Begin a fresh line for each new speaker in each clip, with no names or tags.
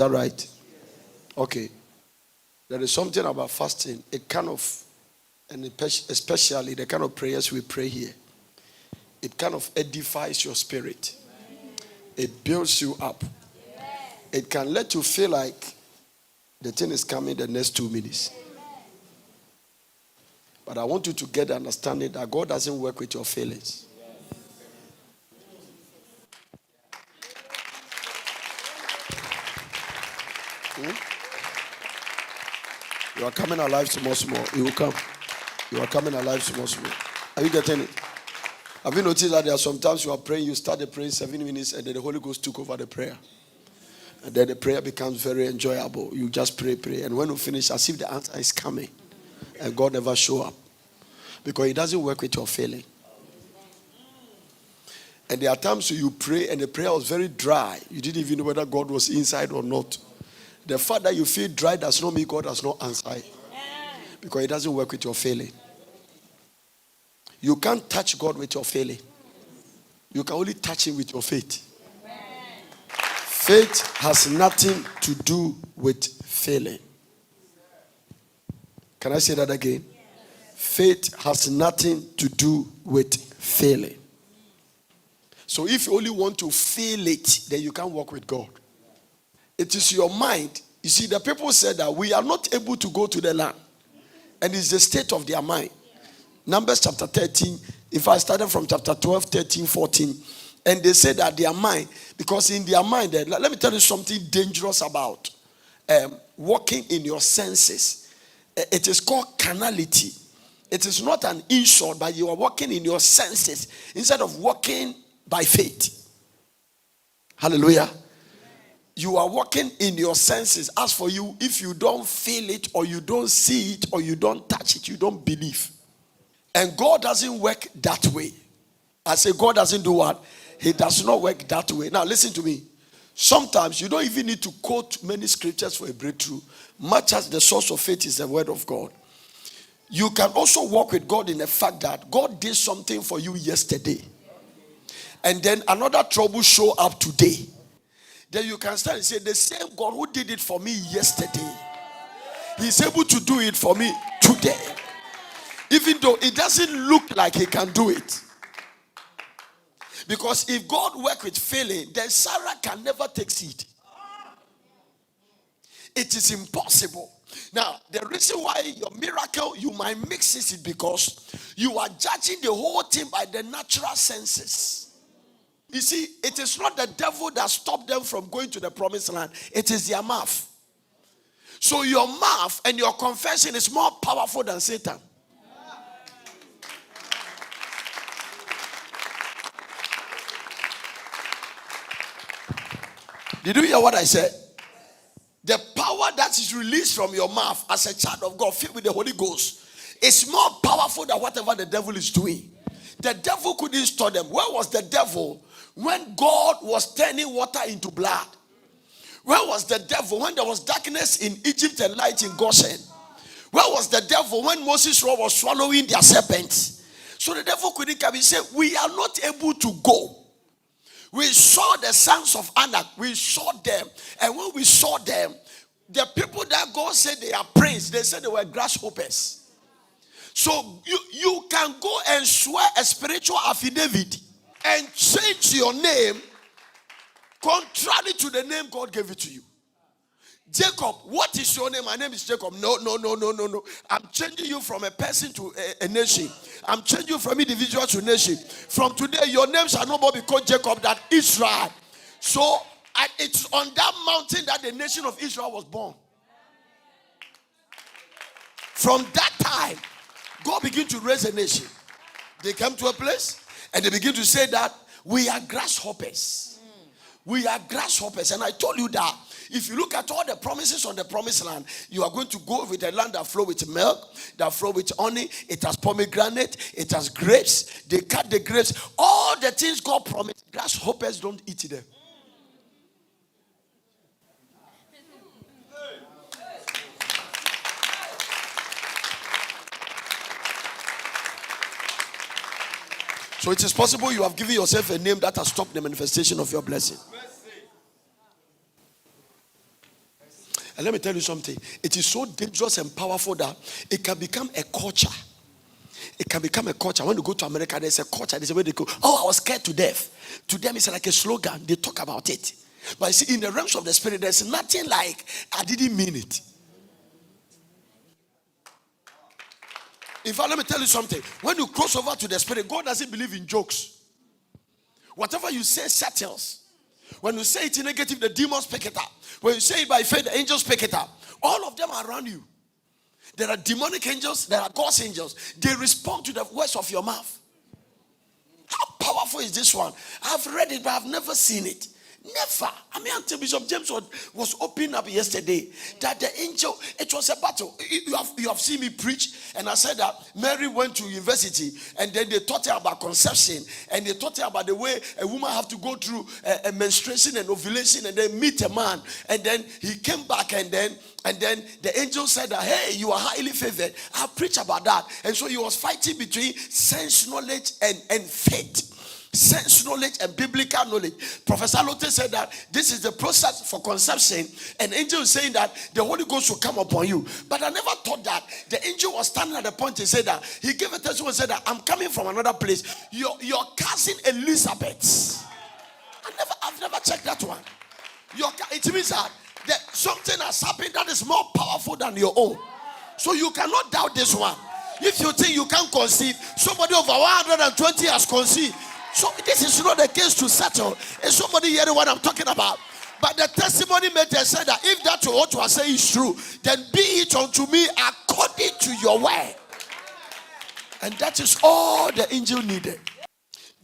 that right? Okay. There is something about fasting, and especially the kind of prayers we pray here. It kind of edifies your spirit. It builds you up. It can let you feel like the thing is coming the next 2 minutes. But I want you to get the understanding that God doesn't work with your feelings. You are coming alive small. You will come. You are coming alive small. Are you getting it? Have you noticed that there are sometimes you are praying, you start the praying 7 minutes, and then the Holy Ghost took over the prayer. And then the prayer becomes very enjoyable. You just pray. And when you finish, as if the answer is coming. And God never show up. Because He doesn't work with your feeling. And there are times you pray and the prayer was very dry. You didn't even know whether God was inside or not. The fact that you feel dry does not mean God has not answered. Because He doesn't work with your feeling. You can't touch God with your feeling. You can only touch Him with your faith. Faith has nothing to do with feeling. Can I say that again? Faith has nothing to do with feeling. So if you only want to feel it, then you can't walk with God. It is your mind. You see, the people said that we are not able to go to the land. And it's the state of their mind. Numbers chapter 13, if I started from chapter 12, 13, 14, and they said that their mind, because in their mind, let me tell you something dangerous about walking in your senses. It is called carnality. It is not an insult, but you are walking in your senses instead of walking by faith. Hallelujah. You are walking in your senses. As for you, if you don't feel it, or you don't see it, or you don't touch it, you don't believe. And God doesn't work that way. I say God doesn't do what? He does not work that way. Now listen to me. Sometimes you don't even need to quote many scriptures for a breakthrough, much as the source of faith is the word of God. You can also walk with God in the fact that God did something for you yesterday. And then another trouble show up today. Then you can start and say, the same God who did it for me yesterday, He's able to do it for me today. Even though it doesn't look like He can do it. Because if God works with feeling, then Sarah can never take seed. It is impossible. Now, the reason why your miracle, you might mix it is because you are judging the whole thing by the natural senses. You see, it is not the devil that stopped them from going to the promised land. It is their mouth. So your mouth and your confession is more powerful than Satan. Did you hear what I said? The power that is released from your mouth as a child of God filled with the Holy Ghost is more powerful than whatever the devil is doing. The devil couldn't stop them. Where was the devil when God was turning water into blood? Where was the devil when there was darkness in Egypt and light in Goshen? Where was the devil when Moses' rod was swallowing their serpents? So the devil couldn't come and say, we are not able to go. We saw the sons of Anak. We saw them. And when we saw them, the people that God said they are praised, they said they were grasshoppers. So you can go and swear a spiritual affidavit and change your name contrary to the name God gave it to you. Jacob, what is your name? My name is Jacob. No. I'm changing you from a person to a nation. I'm changing you from individual to nation. From today, your name shall no more be called Jacob, but Israel. So it's on that mountain that the nation of Israel was born. From that time, God began to raise a nation. They came to a place and they begin to say that we are grasshoppers. We are grasshoppers. And I told you that if you look at all the promises on the promised land, you are going to go with a land that flow with milk, that flow with honey. It has pomegranate, it has grapes. They cut the grapes. All the things God promised, grasshoppers don't eat them. So it is possible you have given yourself a name that has stopped the manifestation of your blessing. And let me tell you something. It is so dangerous and powerful that it can become a culture. It can become a culture. When you go to America, there's a culture. There's a way they go, oh, I was scared to death. To them, it's like a slogan. They talk about it. But you see, in the realms of the spirit, there's nothing like, I didn't mean it. In fact, let me tell you something. When you cross over to the spirit, God doesn't believe in jokes. Whatever you say settles. When you say it in negative, the demons pick it up. When you say it by faith, the angels pick it up. All of them are around you. There are demonic angels, there are God's angels. They respond to the words of your mouth. How powerful is this one? I've read it, but I've never seen it. Never. I mean, until Bishop James was opening up yesterday that the angel, it was a battle. You have seen me preach, and I said that Mary went to university, and then they taught her about conception, and they taught her about the way a woman have to go through a menstruation and ovulation, and then meet a man, and then he came back, and then the angel said that, hey, you are highly favored. I'll preach about that. And so he was fighting between sense knowledge and faith. Sense knowledge and biblical knowledge. Professor Lotte said that this is the process for conception, and angel is saying that the Holy Ghost will come upon you. But I never thought that the angel was standing at the point and said that he gave a testimony and said that I'm coming from another place. Your cousin Elizabeth. I've never checked that one. It means that something has happened that is more powerful than your own. So you cannot doubt this one. If you think you can't conceive, somebody over 120 has conceived. So this is not the case to settle. Is somebody hearing what I'm talking about? But the testimony made them said that if that what you are saying is true, then be it unto me according to your word. And that is all the angel needed.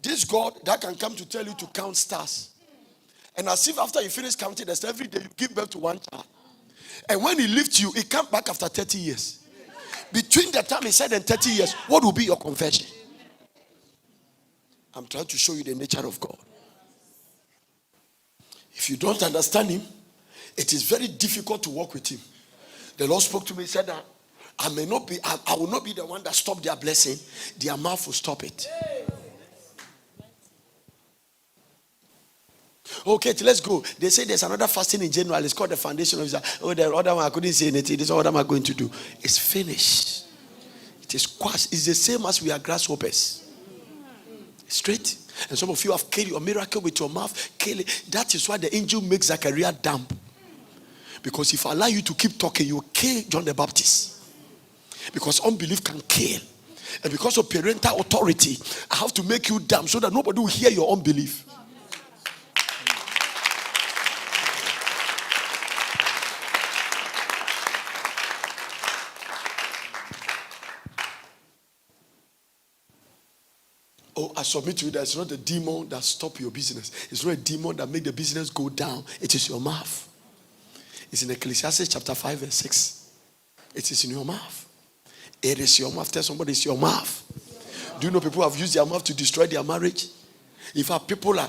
This God that can come to tell you to count stars. And as if after you finish counting the stars, every day you give birth to one child. And when he lifts you, he comes back after 30 years. Between the time he said and 30 years, what will be your confession? I'm trying to show you the nature of God. If you don't understand him, it is very difficult to walk with him. The Lord spoke to me and said that I will not be the one that stopped their blessing. Their mouth will stop it. Okay, let's go. They say there's another fasting in January. It's called the foundation of Israel. Oh, the other one I couldn't say anything. This is what am I going to do? It's finished. It is quashed. It's the same as we are grasshoppers. Straight. And some of you have killed your miracle with your mouth. Kill it. That is why the angel makes Zachariah dumb. Because if I allow you to keep talking, you will kill John the Baptist. Because unbelief can kill. And because of parental authority, I have to make you dumb so that nobody will hear your unbelief. Oh, I submit to you that it's not the demon that stops your business. It's not a demon that makes the business go down. It is your mouth. It's in Ecclesiastes chapter 5 verse 6. It is in your mouth. It is your mouth. Tell somebody it's your mouth. Do you know people have used their mouth to destroy their marriage? In fact, people are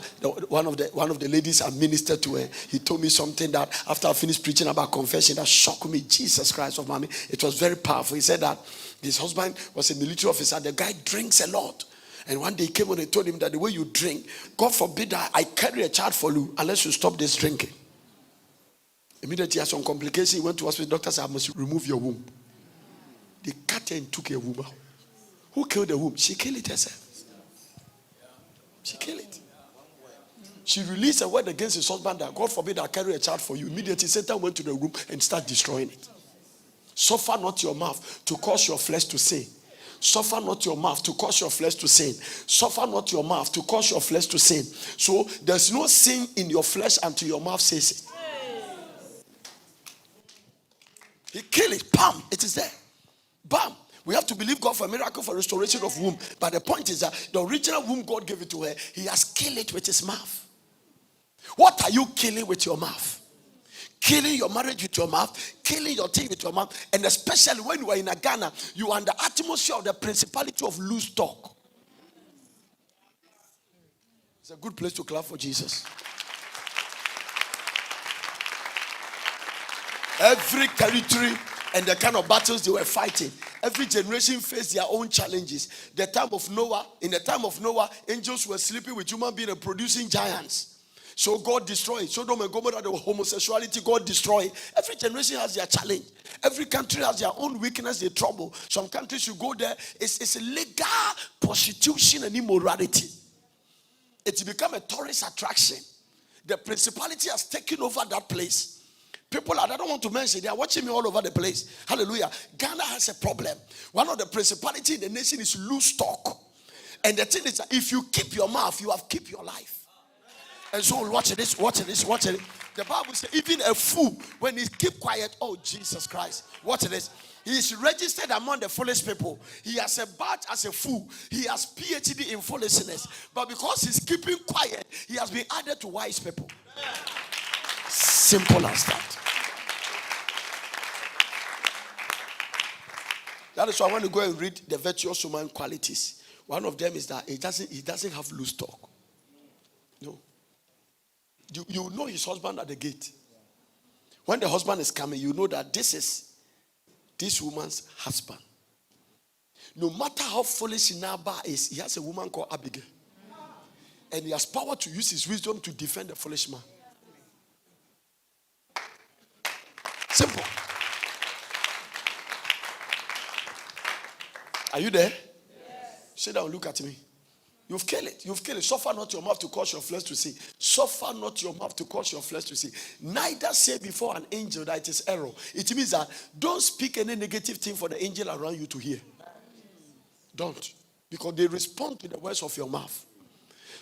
one of the ladies I ministered to her. He told me something that after I finished preaching about confession that shocked me. Jesus Christ of mommy. It was very powerful. He said that his husband was a military officer. The guy drinks a lot. And one day he came on and told him that the way you drink, God forbid that I carry a child for you unless you stop this drinking. Immediately he had some complications. He went to hospital. Doctor said, I must remove your womb. They cut her and took her womb out. Who killed the womb? She killed it herself. She killed it. She released a word against his husband that God forbid I carry a child for you. Immediately Satan went to the room and started destroying it. Suffer not your mouth to cause your flesh to sin. Suffer not your mouth to cause your flesh to sin. Suffer not your mouth to cause your flesh to sin. So there's no sin in your flesh until your mouth says it. He killed it. Bam. It is there. Bam. We have to believe God for a miracle for restoration of womb. But the point is that the original womb God gave it to her, he has killed it with his mouth. What are you killing with your mouth? Killing your marriage with your mouth, killing your thing with your mouth, and especially when you are in a Ghana, you are in the atmosphere of the principality of loose talk. It's a good place to clap for Jesus. Every territory and the kind of battles they were fighting, every generation faced their own challenges. In the time of Noah, angels were sleeping with human beings and producing giants. So God destroyed. Sodom and Gomorrah, the homosexuality, God destroyed. Every generation has their challenge. Every country has their own weakness, their trouble. Some countries you go there, it's illegal prostitution and immorality. It's become a tourist attraction. The principality has taken over that place. People, I don't want to mention, they are watching me all over the place. Hallelujah. Ghana has a problem. One of the principality in the nation is loose talk. And the thing is, if you keep your mouth, you have keep your life. And so watch this. The Bible says even a fool, when he keep quiet, oh Jesus Christ, watch this. He is registered among the foolish people. He has a badge as a fool. He has PhD in foolishness. But because he's keeping quiet, he has been added to wise people. Simple as that. That is why I want to go and read the virtuous human qualities. One of them is that he doesn't have loose talk. No. You know his husband at the gate. When the husband is coming, you know that this is this woman's husband. No matter how foolish Nabal is, he has a woman called Abigail. And he has power to use his wisdom to defend the foolish man. Simple. Are you there? Yes. Sit down, look at me. You've killed it. You've killed it. Suffer not your mouth to cause your flesh to sin. Suffer not your mouth to cause your flesh to sin. Neither say before an angel that it is error. It means that don't speak any negative thing for the angel around you to hear. Don't. Because they respond to the words of your mouth.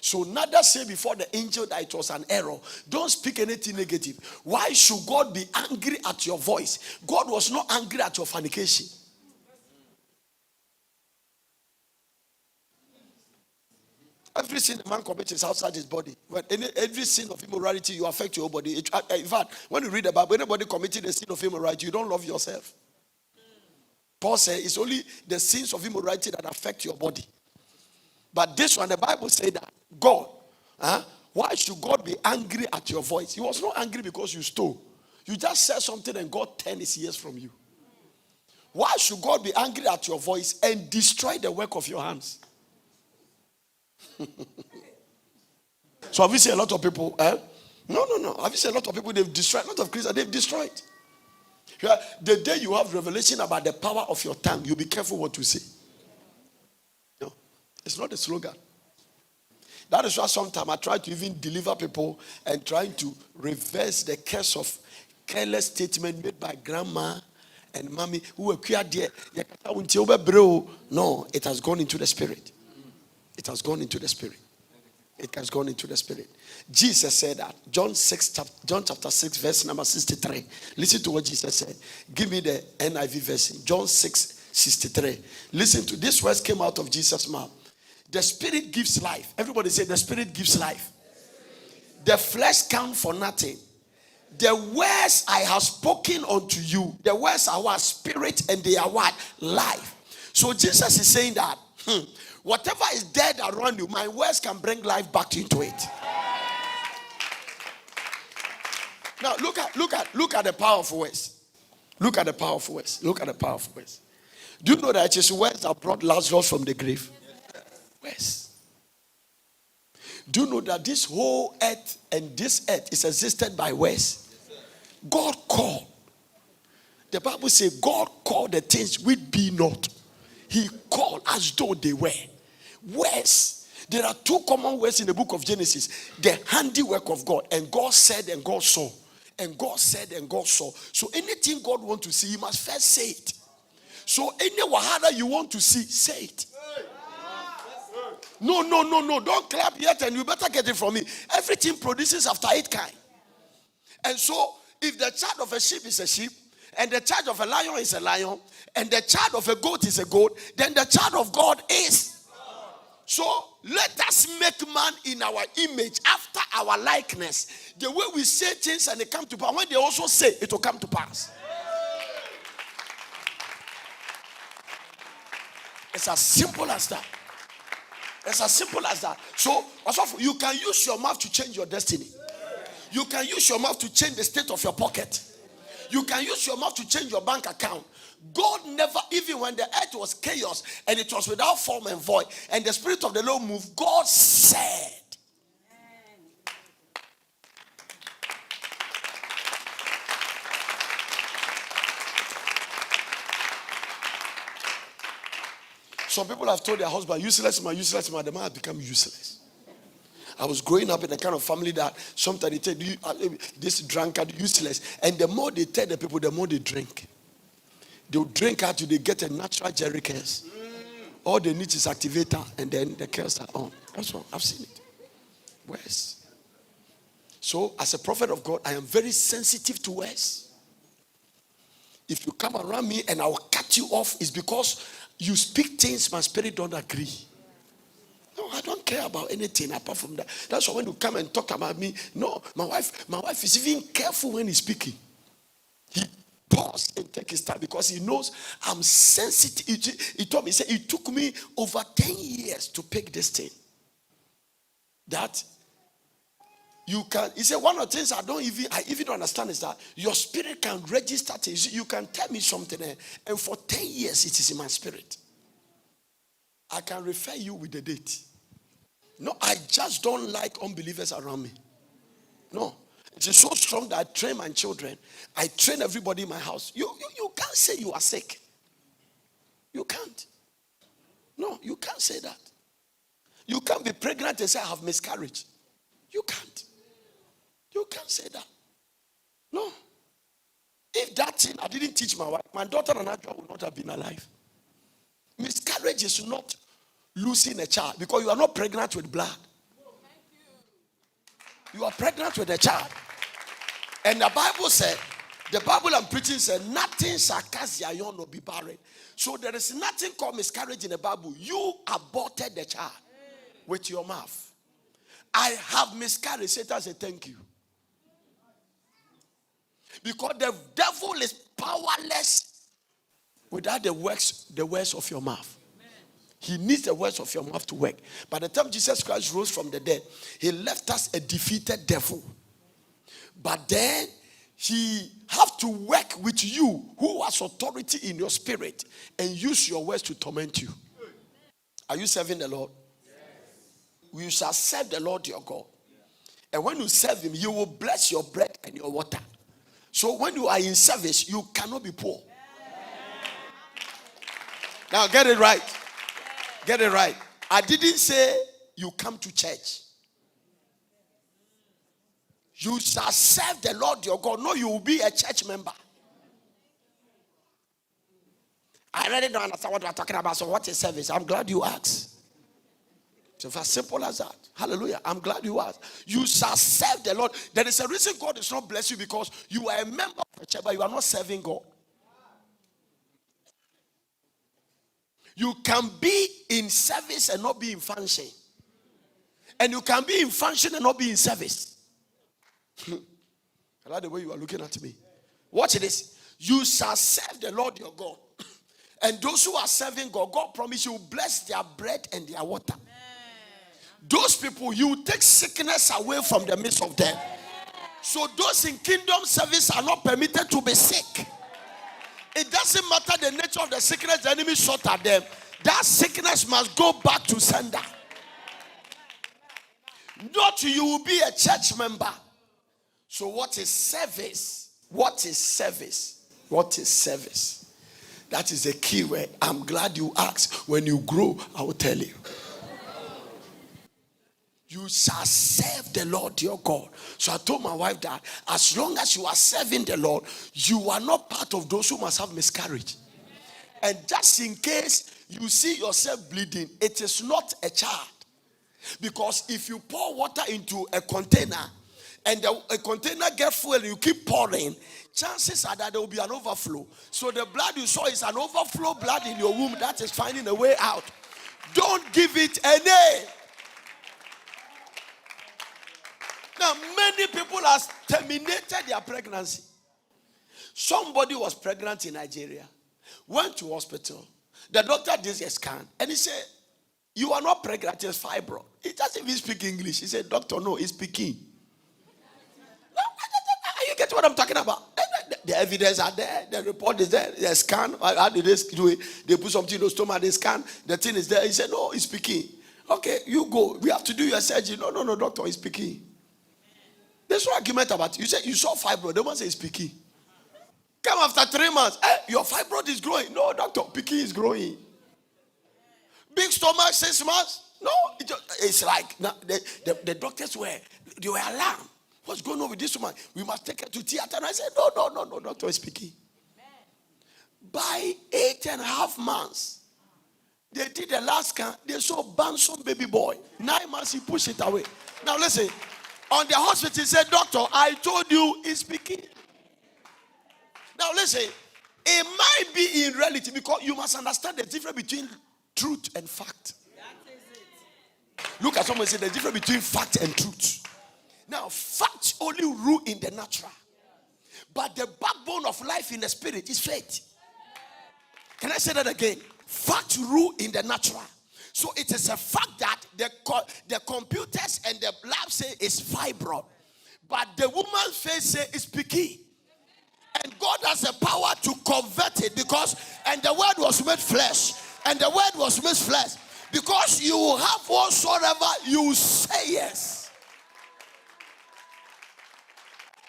So neither say before the angel that it was an error. Don't speak anything negative. Why should God be angry at your voice? God was not angry at your fornication. Every sin a man commits is outside his body. But every sin of immorality, you affect your body. In fact, when you read the Bible, anybody committing a sin of immorality, you don't love yourself. Paul said it's only the sins of immorality that affect your body. But this one, the Bible said that God, why should God be angry at your voice? He was not angry because you stole. You just said something and God turned his ears from you. Why should God be angry at your voice and destroy the work of your hands? So have you seen a lot of people? No. Have you seen a lot of people they've destroyed? A lot of Christians they've destroyed. Yeah, the day you have revelation about the power of your tongue, you be careful what you say. No, it's not a slogan. That is why sometimes I try to even deliver people and trying to reverse the curse of careless statement made by grandma and mommy who were there. No, it has gone into the spirit. It has gone into the spirit. It has gone into the spirit. Jesus said that. John chapter 6, verse number 63. Listen to what Jesus said. Give me the NIV version. John 6, 63. Listen to this words came out of Jesus' mouth. The spirit gives life. Everybody say the spirit gives life. The flesh counts for nothing. The words I have spoken unto you, the words are what? Spirit, and they are what? Life. So Jesus is saying that whatever is dead around you, my words can bring life back into it. Now look at the powerful words. Look at the powerful words. Look at the powerful words. Do you know that it is words that brought Lazarus from the grave? Words. Do you know that this whole earth and this earth is existed by words? God called. The Bible says God called the things which be not. He called as though they were. Words. There are two common words in the book of Genesis. The handiwork of God. And God said and God saw. And God said and God saw. So anything God wants to see, you must first say it. So any wahala you want to see, say it. No. Don't clap yet and you better get it from me. Everything produces after its kind. And so if the child of a sheep is a sheep, and the child of a lion is a lion, and the child of a goat is a goat, then the child of God is. So let us make man in our image, after our likeness. The way we say things and they come to pass, when they also say, it will come to pass. It's as simple as that. It's as simple as that. So you can use your mouth to change your destiny. You can use your mouth to change the state of your pocket. You can use your mouth to change your bank account. God never, even when the earth was chaos and it was without form and void, and the Spirit of the Lord moved, God said. Some people have told their husband, useless man, useless man. The man has become useless. I was growing up in a kind of family that sometimes they tell you, this drunkard, useless. And the more they tell the people, the more they drink. They'll drink until they get a natural jerry case. All they need is activator, and then the curls are on. That's all. I've seen it. Worse. So, as a prophet of God, I am very sensitive to words. If you come around me and I will cut you off, it's because you speak things my spirit don't agree. No, I don't care about anything apart from that. That's why when you come and talk about me, no, my wife is even careful when he's speaking. He pause and take his time because he knows I'm sensitive. He told me, he said, it took me over 10 years to pick this thing. That you can, he said, one of the things I even don't understand is that your spirit can register things. You can tell me something, and for 10 years it is in my spirit. I can refer you with the date. No, I just don't like unbelievers around me. No. It is so strong that I train my children. I train everybody in my house. You can't say you are sick. You can't. No, you can't say that. You can't be pregnant and say I have miscarriage. You can't. You can't say that. No. If that thing I didn't teach my wife, my daughter and I would not have been alive. Miscarriage is not losing a child because you are not pregnant with blood. You are pregnant with a child. And the Bible said, the Bible I'm preaching said, nothing shall cast your young or be barren. So there is nothing called miscarriage in the Bible. You aborted the child with your mouth. I have miscarried. Satan said, thank you. Because the devil is powerless without the words of your mouth. He needs the words of your mouth to work. By the time Jesus Christ rose from the dead, he left us a defeated devil. But then he have to work with you who has authority in your spirit and use your words to torment you. Are you serving the Lord? Yes. You shall serve the Lord your God. And when you serve him, you will bless your bread and your water. So when you are in service, you cannot be poor. Now get it right. Get it right. I didn't say you come to church. You shall serve the Lord your God. No, you will be a church member. I really don't understand what you are talking about. So what is service? I'm glad you asked. It's as simple as that. Hallelujah. I'm glad you asked. You shall serve the Lord. There is a reason God is not bless you because you are a member of a church, but you are not serving God. You can be in service and not be in function. And you can be in function and not be in service. I like the way you are looking at me. Watch this. You shall serve the Lord your God. And those who are serving God, God promise you bless their bread and their water. Amen. Those people, you take sickness away from the midst of them. So those in kingdom service are not permitted to be sick. It doesn't matter the nature of the sickness the enemy shot at them. That sickness must go back to sender. Not you will be a church member. So what is service? What is service? What is service? That is a key word. I'm glad you asked. When you grow, I will tell you. You shall serve the Lord your God. So I told my wife that as long as you are serving the Lord, you are not part of those who must have miscarriage. And just in case you see yourself bleeding, it is not a child. Because if you pour water into a container and a container gets full and you keep pouring, chances are that there will be an overflow. So the blood you saw is an overflow blood in your womb that is finding a way out. Don't give it a name. Now, many people have terminated their pregnancy. Somebody was pregnant in Nigeria, went to hospital. The doctor did a scan and he said, you are not pregnant, it's fibroid. He doesn't even speak English. He said, doctor, no, he's speaking. You get what I'm talking about? The evidence are there. The report is there. The scan. How did they do it? They put something in the stomach. They scan. The thing is there. He said, no, he's speaking. Okay, you go. We have to do your surgery. No, doctor, he's speaking. There's no argument about it. You say you saw fibroid. They must say he's speaking. Come after 3 months. Hey, your fibroid is growing. No, doctor, picky is growing. Big stomach, 6 months. No, it's like the doctors were alarmed. What's going on with this woman? We must take her to theater. And I said, no, doctor is speaking. By 8.5 months, they did the last scan. They saw Bansom baby boy. 9 months, he pushed it away. Now listen, on the hospital, he said, doctor, I told you he's speaking. Now listen, it might be in reality, because you must understand the difference between truth and fact. Look at someone and say the difference between fact and truth. Now, facts only rule in the natural, but the backbone of life in the spirit is faith. Can I say that again? Facts rule in the natural. So it is a fact that the computers and the lab say it's fibroid, but the woman's face say it's picky. And God has the power to convert it, because, and the word was made flesh, and the word was made flesh, because you have whatsoever you say yes,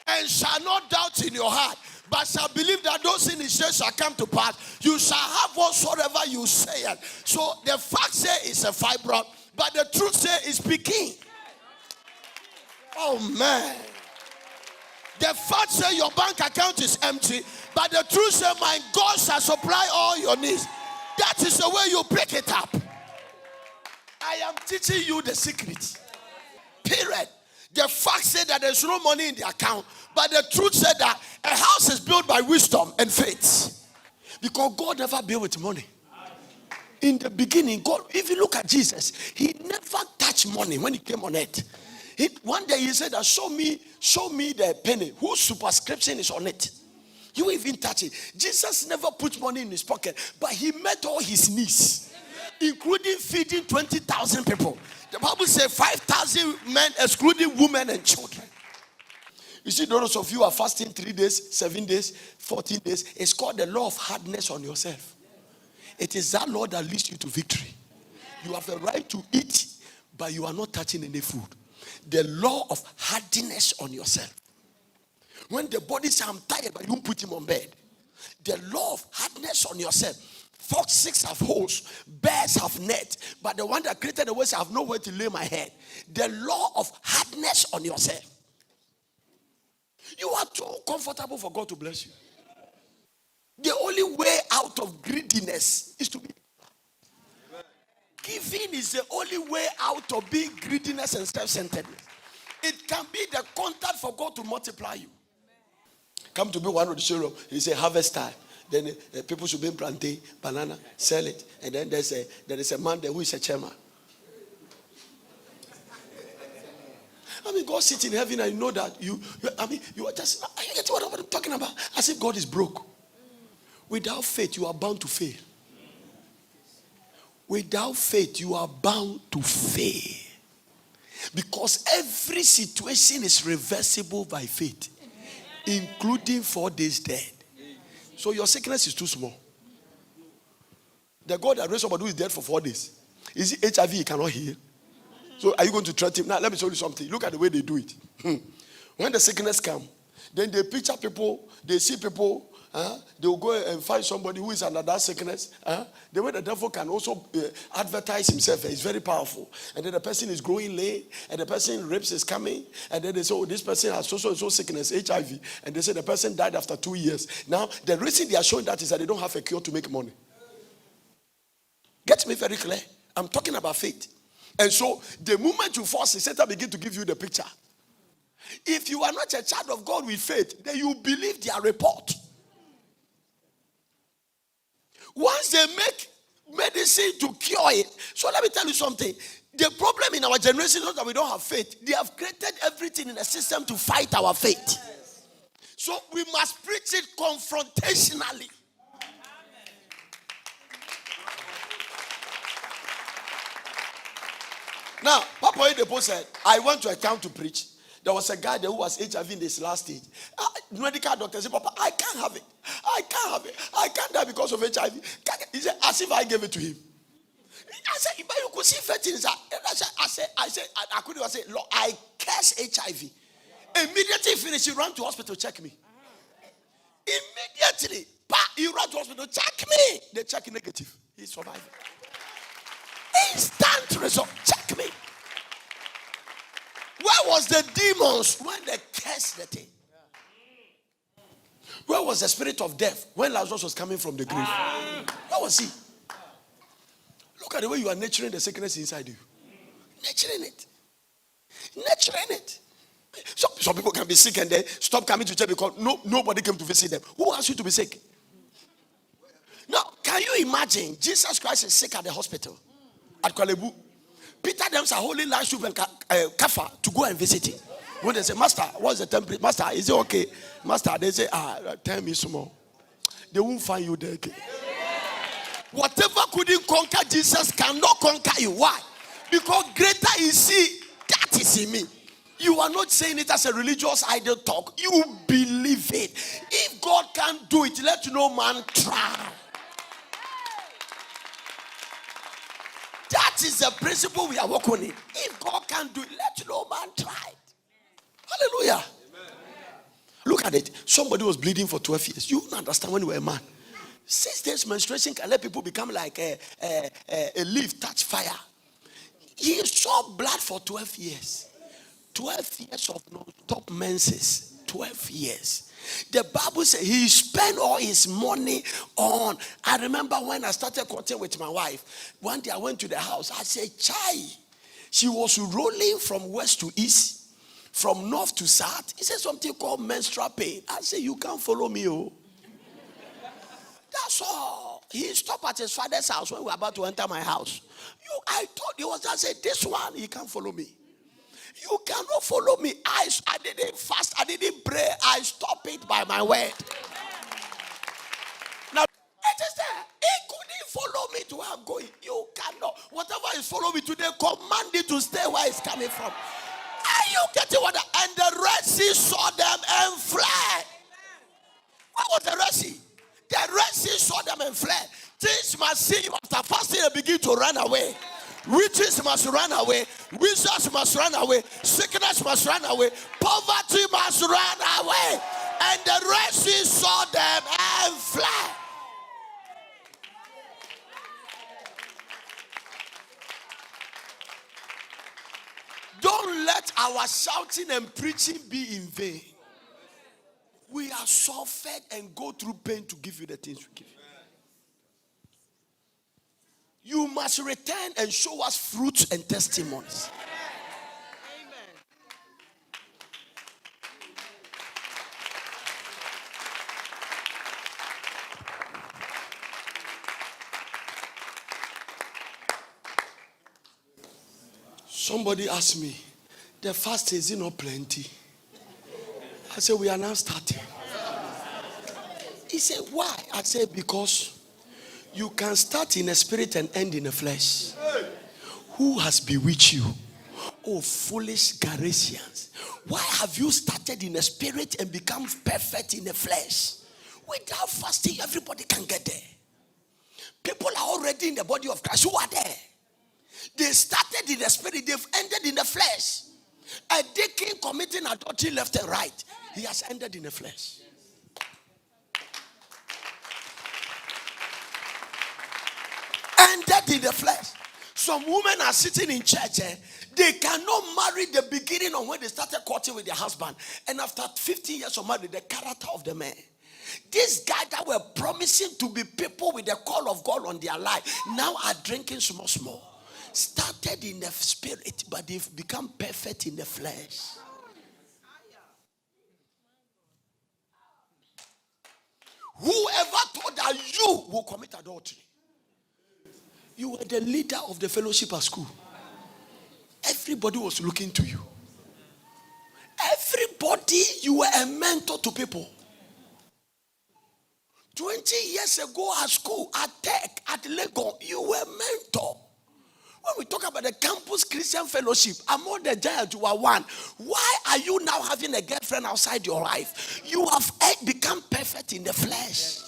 and shall not doubt in your heart, but shall believe that those things shall come to pass. You shall have whatsoever you say yes. So the fact say it's a fibroid, but the truth say it's speaking. Oh man. The fact say your bank account is empty, but the truth say my God shall supply all your needs. That is the way you break it up. I am teaching you the secret. Period. The fact said that there's no money in the account, but the truth said that a house is built by wisdom and faith. Because God never built with money. In the beginning, God, if you look at Jesus, he never touched money when he came on earth. One day he said that show me the penny whose superscription is on it. You even touch it. Jesus never put money in his pocket, but he met all his needs, including feeding 20,000 people. The Bible says 5,000 men, excluding women and children. You see, those of you are fasting 3 days, 7 days, 14 days. It's called the law of hardness on yourself. It is that law that leads you to victory. You have the right to eat, but you are not touching any food. The law of hardness on yourself. When the body says, I'm tired, but you won't put him on bed. The law of hardness on yourself. Foxes have holes, bears have net, but the one that created the world says, I have nowhere to lay my head. The law of hardness on yourself. You are too comfortable for God to bless you. The only way out of greediness is to be. Giving is the only way out of being greediness and self-centeredness. It can be the contact for God to multiply you. Come to be one of the showroom. He say harvest time. Then people should bring plantain, banana, sell it, and then there is a man there who is a chairman. I mean, God sits in heaven and you know that you are just. You get what I'm talking about? As if God is broke. Without faith, you are bound to fail. Without faith, you are bound to fail. Because every situation is reversible by faith, including 4 days dead. So your sickness is too small. The God that raised somebody who is dead for 4 days, is it HIV he cannot heal? So are you going to treat him? Now let me show you something. Look at the way they do it. When the sickness comes, then they picture people, they see people, they will go and find somebody who is under that sickness. The way the devil can also advertise himself is very powerful. And then the person is growing late, and the person rapes is coming, and then they say, oh, this person has so sickness, HIV, and they say the person died after 2 years. Now, the reason they are showing that is that they don't have a cure to make money. Get me very clear. I'm talking about faith. And so, the moment you force it, Satan begin to give you the picture. If you are not a child of God with faith, then you believe their report. Once they make medicine to cure it. So let me tell you something. The problem in our generation is not that we don't have faith. They have created everything in a system to fight our faith. So we must preach it confrontationally. Now, Papa Oyedepo said, I went to a town to preach. There was a guy there who was HIV in this last stage. Medical doctor said, Papa, I can't have it. I can't have it. I can't die because of HIV. He said, as if I gave it to him. I said, but you could see faith in his heart. I couldn't say, Lord, I curse HIV. Immediately finished, he ran to hospital, check me. Immediately, he ran to hospital, check me. They check negative. He survived. instant result. Check me. Where was the demons when they cursed the thing? Where was the spirit of death when Lazarus was coming from the grave? Where was he? Look at the way you are nurturing the sickness inside you. Nurturing it. Nurturing it. Some people can be sick and they stop coming to church because nobody came to visit them. Who asked you to be sick? Now, can you imagine Jesus Christ is sick at the hospital at Kwalebu? Peter them are holding large soup and kaffa to go and visit him. When they say, Master, what's the temperature? Master, is it okay? Master, they say, tell me some more. They won't find you there again. Whatever couldn't conquer Jesus cannot conquer you. Why? Because greater is he that is in me. You are not saying it as a religious idle talk. You believe it. If God can't do it, let no man try. That is the principle we are working in. If God can't do it, let no man try it. Hallelujah. Amen. Look at it. Somebody was bleeding for 12 years. You don't understand when you were a man. 6 days menstruation can let people become like a leaf touch fire. He saw blood for 12 years. 12 years of non-stop menses. 12 years. The Bible says he spent all his money on. I remember when I started courting with my wife. One day I went to the house. I said, Chai. She was rolling from west to east, from north to south. He said something called menstrual pain. I said, you can't follow me, oh. That's all. He stopped at his father's house when we were about to enter my house. I thought he was just saying, this one, he can't follow me. You cannot follow me. I didn't fast. I didn't pray. I stopped it by my word. Now, it is there. He couldn't follow me to where I'm going. You cannot. Whatever is follow me today, command it to stay where it's coming from. Are you getting what? And the Red Sea saw them and fled. What was the Red Sea? The Red Sea saw them and fled. Things must see you after fasting and begin to run away. Riches must run away. Wizards must run away. Sickness must run away. Poverty must run away. And the Red Sea saw them and fled. Don't let our shouting and preaching be in vain. We are suffered and go through pain to give you the things we give you. You must return and show us fruits and testimonies. Amen. Somebody asked me, the fast is not plenty. I said, we are now starting. He said, why? I said, because you can start in a spirit and end in a flesh. Who has bewitched you? Oh, foolish Galatians. Why have you started in a spirit and become perfect in the flesh? Without fasting, everybody can get there. People are already in the body of Christ. Who are there? They started in the spirit, they've ended in the flesh. A deacon committing adultery left and right. He has ended in the flesh. Ended in the flesh. Some women are sitting in church. They cannot marry the beginning of when they started courting with their husband. And after 15 years of marriage, the character of the man. These guys that were promising to be people with the call of God on their life now are drinking small. Started in the spirit, but they've become perfect in the flesh. Whoever thought that you will commit adultery? You were the leader of the fellowship at school. Everybody was looking to you. Everybody, you were a mentor to people. 20 years ago at school, at Tech, at Lego, you were a mentor. When we talk about the campus Christian fellowship, among the giants you are one. Why are you now having a girlfriend outside your life? You have become perfect in the flesh.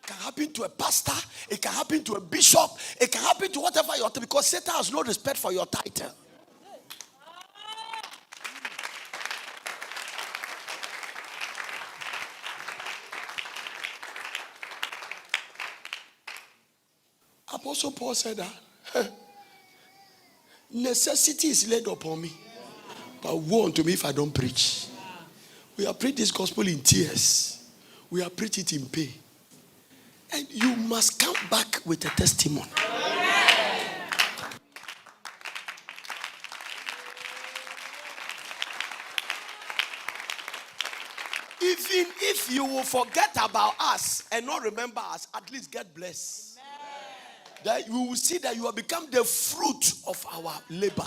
It can happen to a pastor, it can happen to a bishop, it can happen to whatever you're, because Satan has no respect for your title. Apostle Paul said that necessity is laid upon me. But woe unto me if I don't preach. We have preached this gospel in tears. We have preached it in pain. And you must come back with a testimony. Even if you will forget about us and not remember us, at least get blessed. That you will see that you have become the fruit of our labor.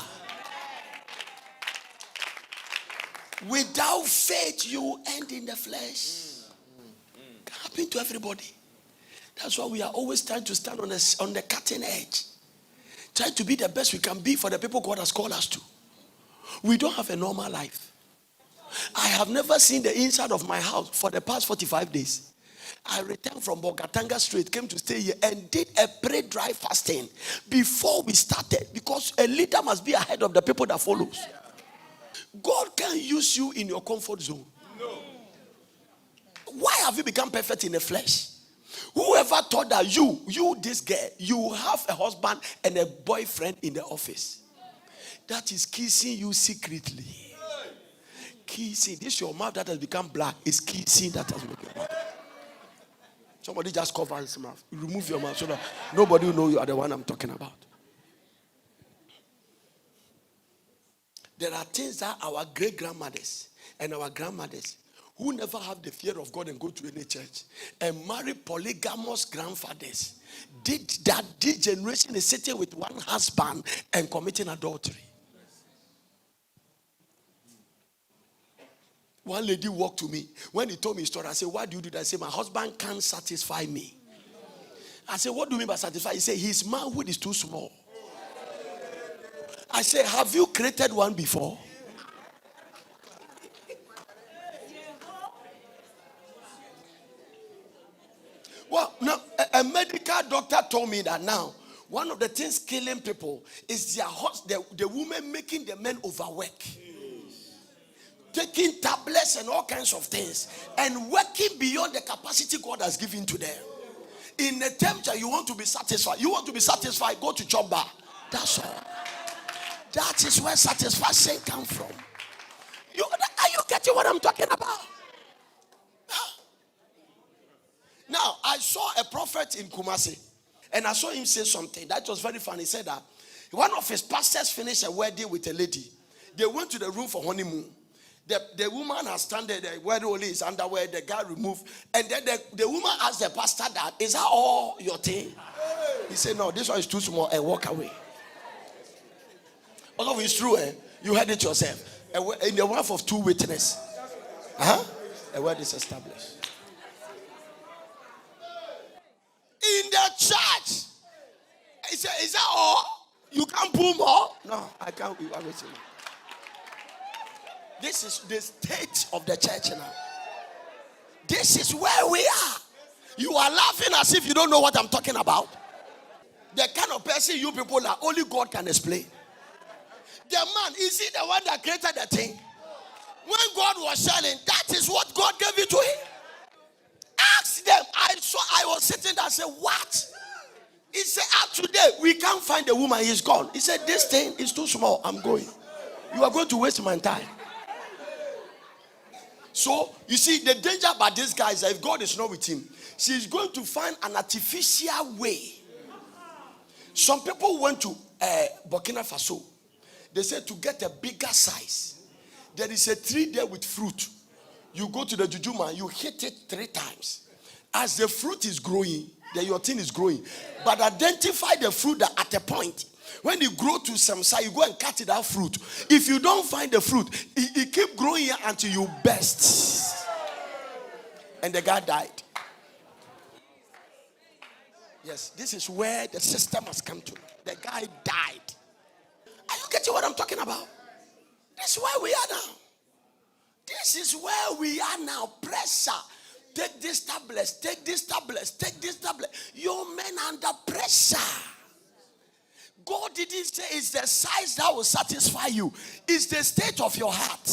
Without faith, you end in the flesh. It can happen to everybody. That's why we are always trying to stand on the cutting edge. Try to be the best we can be for the people God has called us to. We don't have a normal life. I have never seen the inside of my house for the past 45 days. I returned from Bogatanga Street, came to stay here and did a pre-dry fasting before we started, because a leader must be ahead of the people that follows. God can use you in your comfort zone. No. Why have you become perfect in the flesh? Whoever thought that you this girl, you have a husband and a boyfriend in the office that is kissing you secretly. Kissing. This your mouth that has become black is kissing that has become black. Somebody just cover his mouth. Remove your mouth so that nobody will know you are the one I'm talking about. There are things that our great-grandmothers and our grandmothers who never have the fear of God and go to any church and marry polygamous grandfathers did that. This generation is sitting with one husband and committing adultery. One lady walked to me. When he told me his story, I said, why do you do that? I said, my husband can't satisfy me. I said, what do you mean by satisfy? He said, his manhood is too small. I said, have you created one before? Well, no, a medical doctor told me that now, one of the things killing people is the women making the men overwork. Taking tablets and all kinds of things and working beyond the capacity God has given to them. In a temperature, you want to be satisfied. You want to be satisfied, go to chop bar. That's all. That is where satisfaction comes from. Are you getting what I'm talking about? Now, I saw a prophet in Kumasi and I saw him say something that was very funny. He said that one of his pastors finished a wedding with a lady. They went to the room for honeymoon. The woman has standing there, where only his underwear, the guy removed. And then the woman asked the pastor that, is that all your thing? He said, no, this one is too small, and walk away. Although it's true, you heard it yourself. In the wife of two witnesses, a word is established. In the church, he said, is that all? You can't pull more? No, I can't. This is the state of the church now. This is where we are. You are laughing as if you don't know what I'm talking about. The kind of person you people are, only God can explain. The man, is he the one that created the thing? When God was selling, that is what God gave it to him. Ask them. I was sitting there and said, what? He said, today we can't find the woman, he's gone. He said, this thing is too small, I'm going. You are going to waste my time. So, you see, the danger about this guy is that if God is not with him, she's going to find an artificial way. Some people went to Burkina Faso. They said to get a bigger size, there is a tree there with fruit. You go to the jujuma, you hit it 3 times. As the fruit is growing, then your thing is growing. But identify the fruit that at a point, when you grow to some size, you go and cut it out fruit. If you don't find the fruit, it keep growing here until you burst. And the guy died. Yes, this is where the system has come to. The guy died. Are you getting what I'm talking about? This is where we are now. This is where we are now. Pressure. Take this tablets, take this tablets, take this tablet. Your men under pressure. God didn't say it's the size that will satisfy you. It's the state of your heart.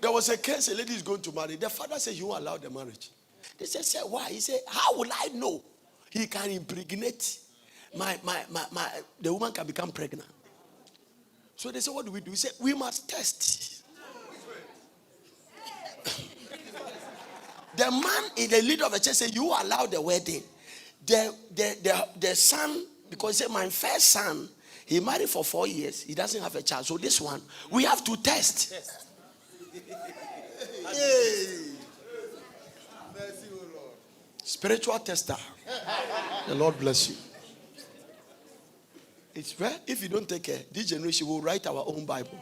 There was a case, a lady is going to marry. The father said he won't allow the marriage. They said, why? He said, how will I know? He can impregnate the woman can become pregnant. So they say, what do? We say, we must test. The man in the leader of the church said, you allow the wedding. The son, because he said, my first son, he married for 4 years. He doesn't have a child. So this one, we have to test. Spiritual tester. The Lord bless you. It's where, if you don't take care, this generation will write our own Bible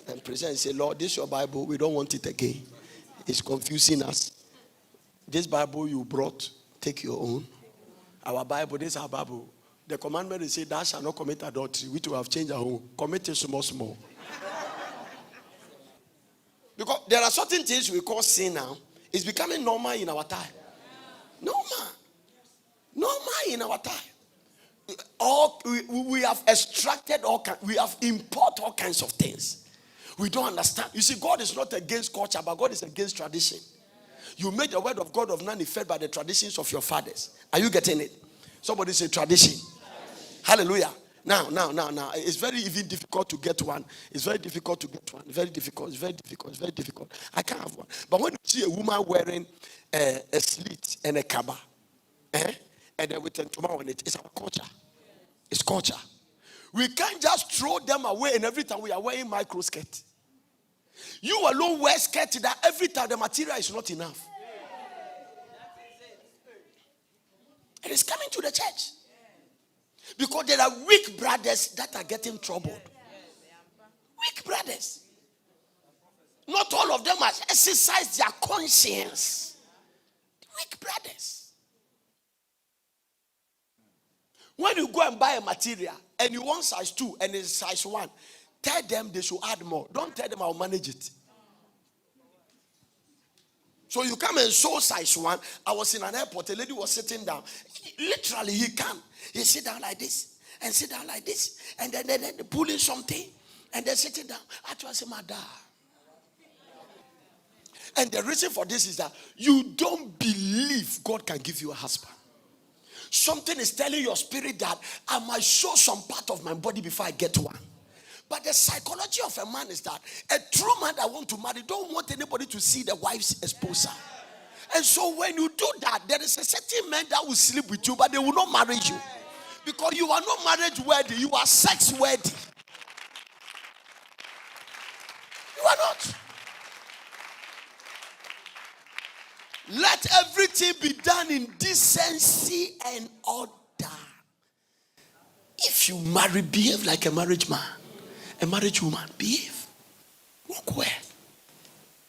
and present and say, Lord, this is your Bible. We don't want it again. It's confusing us. This Bible you brought, take your own. Our Bible, this is our Bible. The commandment is say, thou shalt not commit adultery, which will have changed our home. Commit it small. Because there are certain things we call sin now. It's becoming normal in our time. Normal in our time. We have extracted we have imported all kinds of things. We don't understand. You see, God is not against culture, but God is against tradition. You made the word of God of none effect by the traditions of your fathers. Are you getting it? Somebody say tradition. Hallelujah. Now. It's very even difficult to get one. It's very difficult to get one. Very difficult. It's very difficult. I can't have one. But when you see a woman wearing a slit and a kaba, and then with a tomato on it, it's our culture. It's culture. We can't just throw them away, and every time we are wearing micro skirt. You alone wear skirt that every time the material is not enough. And it's coming to the church. Because there are weak brothers that are getting troubled. Weak brothers. Not all of them have exercised their conscience. Weak brothers. When you go and buy a material and you want size 2 and it's size 1, tell them they should add more. Don't tell them I'll manage it. So you come and show size 1. I was in an airport. A lady was sitting down. Literally, he can. He sit down like this and sit down like this. And then pulling something. And then sitting down. I just say, Madam. And the reason for this is that you don't believe God can give you a husband. Something is telling your spirit that I must show some part of my body before I get one. But the psychology of a man is that a true man that wants to marry don't want anybody to see the wife's esposa. And so when you do that, there is a certain man that will sleep with you, but they will not marry you. Because you are not marriage worthy, you are sex worthy. You are not. Let everything be done in decency and order. If you marry, behave like a marriage man. A marriage woman, behave. Walk well.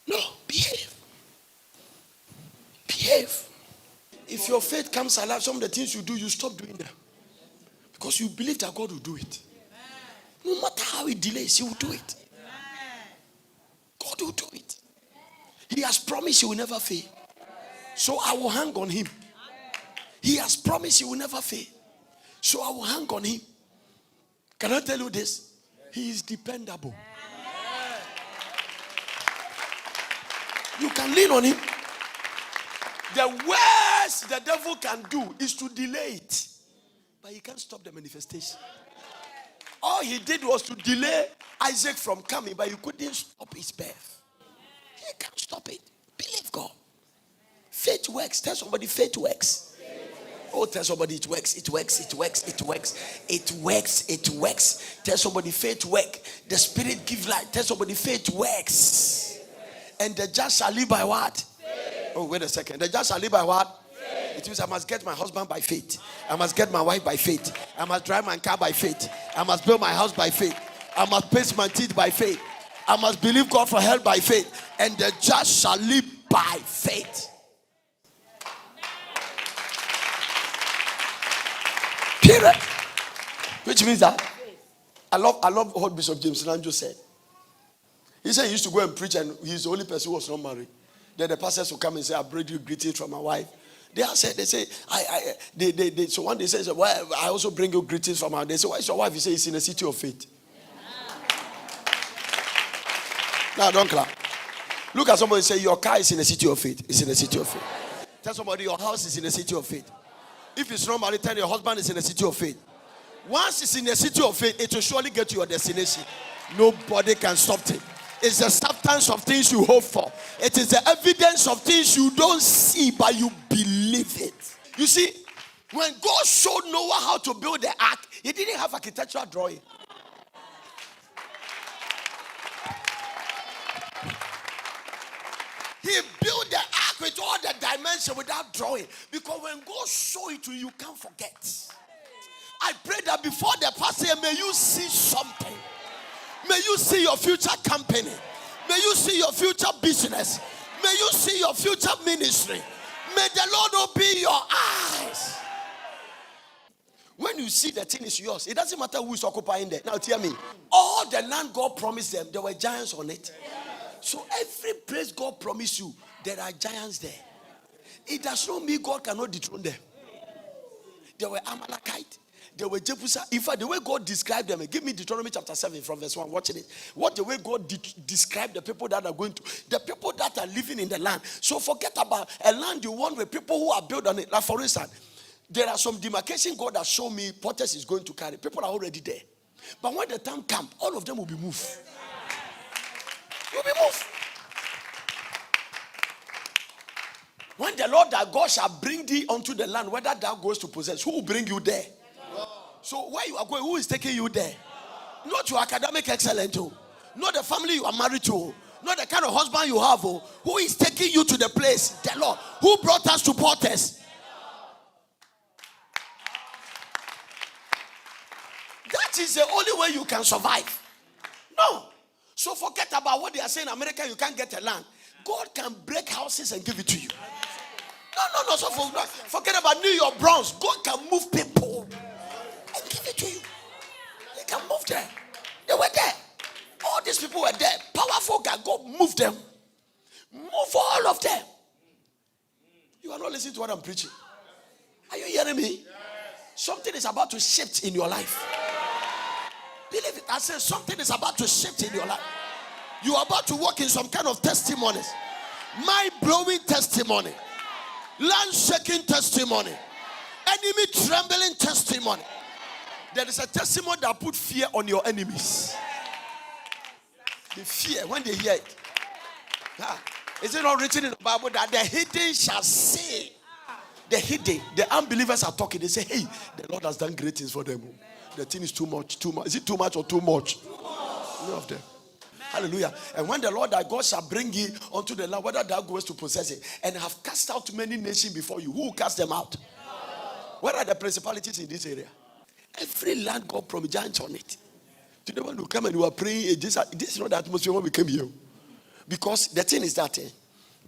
No, behave. Behave. If your faith comes alive, some of the things you do, you stop doing them. Because you believe that God will do it. No matter how it delays, He will do it. God will do it. He has promised He will never fail. So I will hang on Him. He has promised He will never fail. So I will hang on Him. Can I tell you this? He is dependable. You can lean on Him. The worst the devil can do is to delay it. But he can't stop the manifestation. All he did was to delay Isaac from coming, but he couldn't stop his birth. He can't stop it. Believe God. Faith works. Tell somebody faith works. Oh, tell somebody it works. It works. It works. It works. It works. It works. Tell somebody faith works. The Spirit gives life. Tell somebody faith works. And the just shall live by what? Faith. Oh, wait a second. The just shall live by what? Faith. It means I must get my husband by faith. I must get my wife by faith. I must drive my car by faith. I must build my house by faith. I must paste my teeth by faith. I must believe God for help by faith. And the just shall live by faith. Period. Which means that I love what Bishop James Lanjo said. He said he used to go and preach and he's the only person who was not married. Then the pastors will come and say, I bring you greetings from my wife. They say, so one day says, well, I also bring you greetings from her. They say, why is your wife? He says, it's in a city of faith. Now, don't clap. Look at somebody and say, your car is in a city of faith. It's in a city of faith. Tell somebody your house is in a city of faith. If it's not married, tell your husband is in a city of faith. Once it's in the city of faith, it will surely get to your destination. Nobody can stop it. It's the substance of things you hope for. It is the evidence of things you don't see, but you believe it. You see, when God showed Noah how to build the ark, he didn't have architectural drawing. He built the ark with all the dimensions without drawing. Because when God shows it to you, you can't forget. I pray that before the pastor, may you see something. May you see your future company. May you see your future business. May you see your future ministry. May the Lord open your eyes. When you see the thing is yours, it doesn't matter who is occupying there. Now tell me, all the land God promised them, there were giants on it. So every place God promised you, there are giants there. It does not mean God cannot dethrone them. There were Amalekite. There were Jebusite. In fact, the way God described them, give me Deuteronomy chapter 7 from verse 1, watching it. What the way God described the people that are going to, the people that are living in the land. So forget about a land you want with people who are built on it. Like for instance, there are some demarcation God has shown me Porters is going to carry. People are already there. But when the time comes, all of them will be moved. Will be moved. When the Lord thy God shall bring thee unto the land, whether thou goest to possess, who will bring you there? So where you are going, who is taking you there? Not your academic excellence, not the family you are married to, not the kind of husband you have. Who is taking you to the place? The Lord. Who brought us to Porters? That is the only way you can survive. No. So forget about what they are saying in America, you can't get a land. God can break houses and give it to you. No. So forget about New York Bronx. God can move people and give it to you. He can move them. They were there. All these people were there. Powerful God, God moved them. Move all of them. You are not listening to what I'm preaching. Are you hearing me? Yes. Something is about to shift in your life. Believe it. I said something is about to shift in your life. You are about to walk in some kind of testimonies. Mind-blowing testimony. Land-shaking testimony. Enemy trembling testimony. There is a testimony that put fear on your enemies. The fear when they hear it. Is it not written in the Bible that the hidden shall say? The hidden, the unbelievers are talking. They say, hey, the Lord has done great things for them. The thing is too much. Is it too much or too much? None of them. Hallelujah. And when the Lord thy God shall bring you unto the land, whether thou goest to possess it, and have cast out many nations before you, who will cast them out? Where are the principalities in this area? Every land God promised giants on it. Today when you come and you are praying, this is not the atmosphere when we came here. Because the thing is that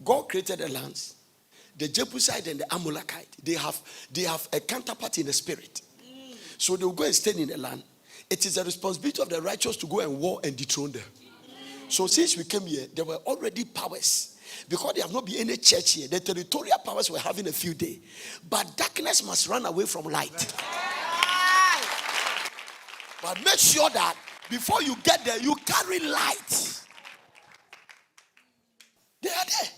God created the lands. The Jebusite and the Amalekite, they have a counterpart in the spirit. So they will go and stay in the land. It is the responsibility of the righteous to go and war and dethrone them. So since we came here, there were already powers. Because there have not been any church here. The territorial powers were having a few days. But darkness must run away from light. But make sure that before you get there, you carry light. They are there.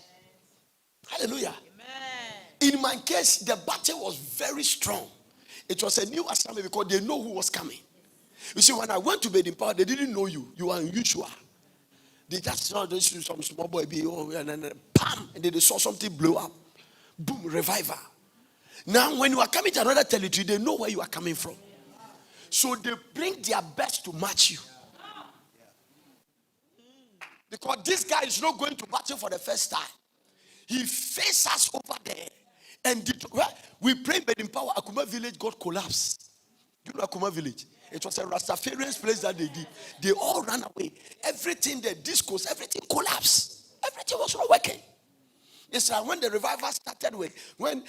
Hallelujah. Amen. In my case, the battle was very strong. It was a new assignment because they know who was coming. You see, when I went to Baden Powell, they didn't know you. You were unusual. They just saw some small boy be, and then bam, and then they saw something blow up. Boom, revival. Now, when you are coming to another territory, they know where you are coming from. So they bring their best to match you. Because this guy is not going to battle for the first time. He faced us over there. And we prayed in power. Akuma village got collapsed. You know Akuma village? It was a Rastafarian's place that they did. They all ran away. Everything, the discourse, everything collapsed. Everything was not working. It's like when the revival started when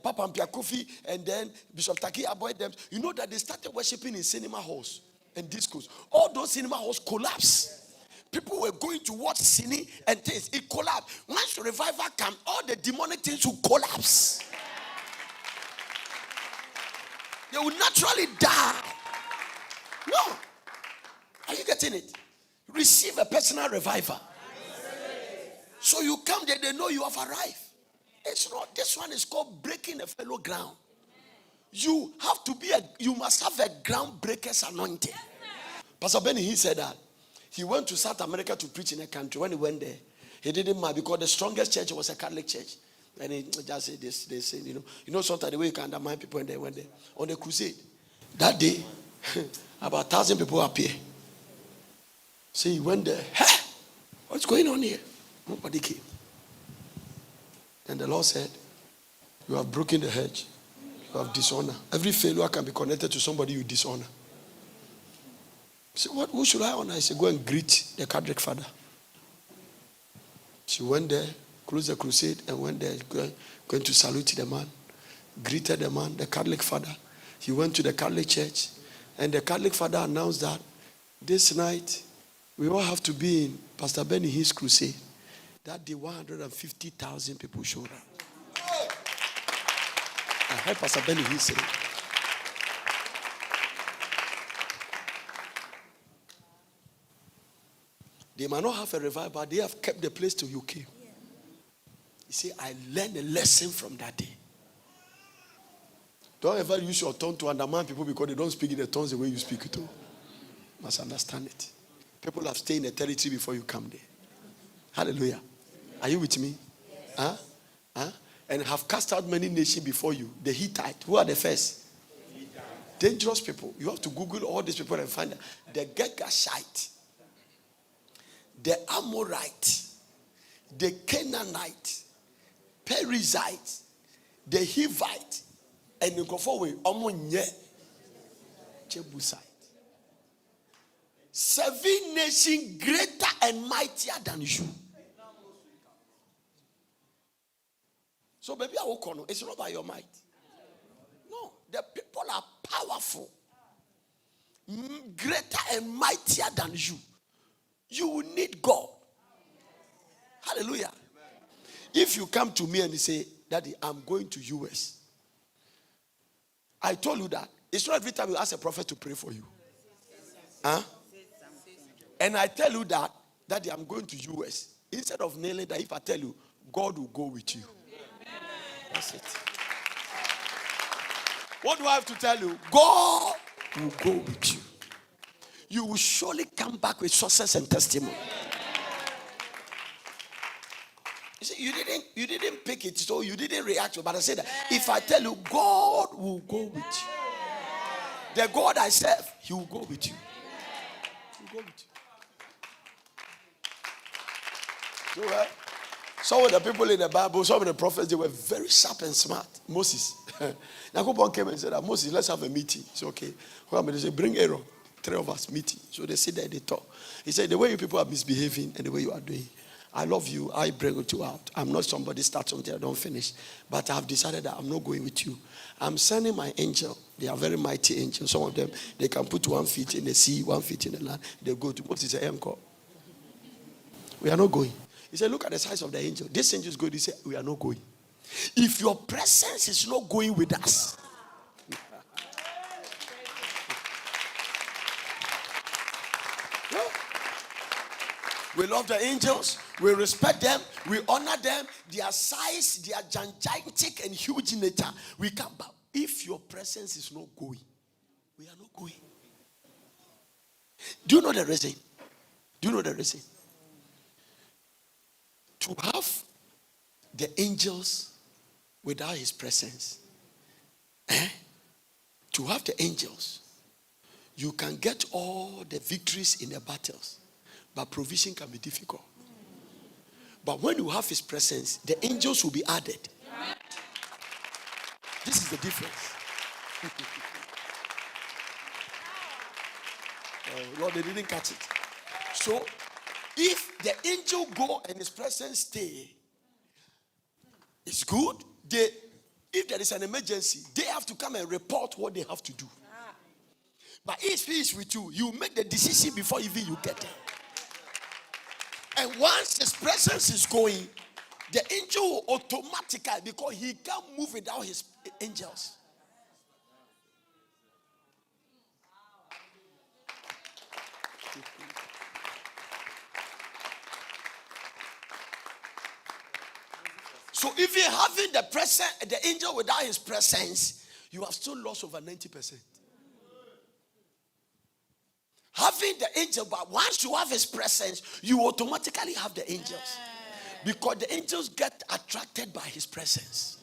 Papa Mpia Kofi and then Bishop Taki Aboy them, you know that they started worshiping in cinema halls and discos. All those cinema halls collapsed. People were going to watch cine and things. It collapsed. Once the revival came, all the demonic things will collapse. They will naturally die. No. Are you getting it? Receive a personal revival. So you come there, they know you have arrived. It's not. This one is called breaking a fellow ground. You must have a groundbreaker's anointing. Pastor Benny, he said that he went to South America to preach in a country. When he went there, he didn't mind because the strongest church was a Catholic church. And he just said this, they said, you know, sometimes the way you can undermine people when they went there on the crusade. That day, about 1,000 people appear. So he went there. Hey, what's going on here? Nobody came. And the Lord said, you have broken the hedge. You have dishonor. Every failure can be connected to somebody you dishonor. So who should I honor? I said, go and greet the Catholic father. She went there, closed the crusade, and went there, going to salute the man. Greeted the man, the Catholic father. He went to the Catholic church, and the Catholic father announced that this night we all have to be in Pastor Benny his crusade. That day, 150,000 people showed up. I heard Pastor Benny he say, they might not have a revival, but they have kept the place till you came. You see, I learned a lesson from that day. Don't ever use your tongue to undermine people because they don't speak in the tongues the way you speak it. You must understand it. People have stayed in the territory before you come there. Hallelujah. Are you with me? Yes. Huh? And have cast out many nations before you. The Hittite. Who are the first? Dangerous people. You have to Google all these people and find them. The Girgashite, the Amorite, the Canaanite, Perizzite, the Hivite, and the Gofowe, Omonye, Jebusite. 7 nations greater and mightier than you. So, baby, it's not by your might. No, the people are powerful, greater and mightier than you. You will need God. Hallelujah. If you come to me and you say, Daddy, I'm going to US. I told you that. It's not every time you ask a prophet to pray for you. Huh? And I tell you that, Daddy, I'm going to US. Instead of nailing that, if I tell you, God will go with you. That's it. What do I have to tell you? God will go with you. You will surely come back with success and testimony. You see, you didn't pick it, so you didn't react to it. But I said that if I tell you, God will go with you. The God I serve, He will go with you. He will go with you. So, some of the people in the Bible, some of the prophets, they were very sharp and smart. Moses. Nakubon came and said, Moses, let's have a meeting. He said, okay. They said, bring Aaron. 3 of us meeting. So they sit there, they talk. He said, the way you people are misbehaving and the way you are doing, I love you. I bring you out. I'm not somebody starts until I don't finish. But I've decided that I'm not going with you. I'm sending my angel. They are very mighty angels. Some of them, they can put 1 foot in the sea, 1 foot in the land. They go to Moses and say, we are not going. He said, look at the size of the angel. This angel is going. He said, we are not going. If your presence is not going with us, we love the angels. We respect them. We honor them. Their size, their gigantic and huge nature. We come back. If your presence is not going, we are not going. Do you know the reason? Do you know the reason? To have the angels without His presence. To have the angels, you can get all the victories in the battles. But provision can be difficult. But when you have His presence, the angels will be added. This is the difference. Oh, Lord, they didn't catch it. So, if the angel go and His presence stay, it's good. If there is an emergency, they have to come and report what they have to do. But if He is with you, you make the decision before even you get there. And once His presence is going, the angel will automatically, because He can't move without His angels. So if you're having the angel without His presence, you have still lost over 90%. Having the angel, but once you have his presence, you automatically have the angels. Because the angels get attracted by his presence.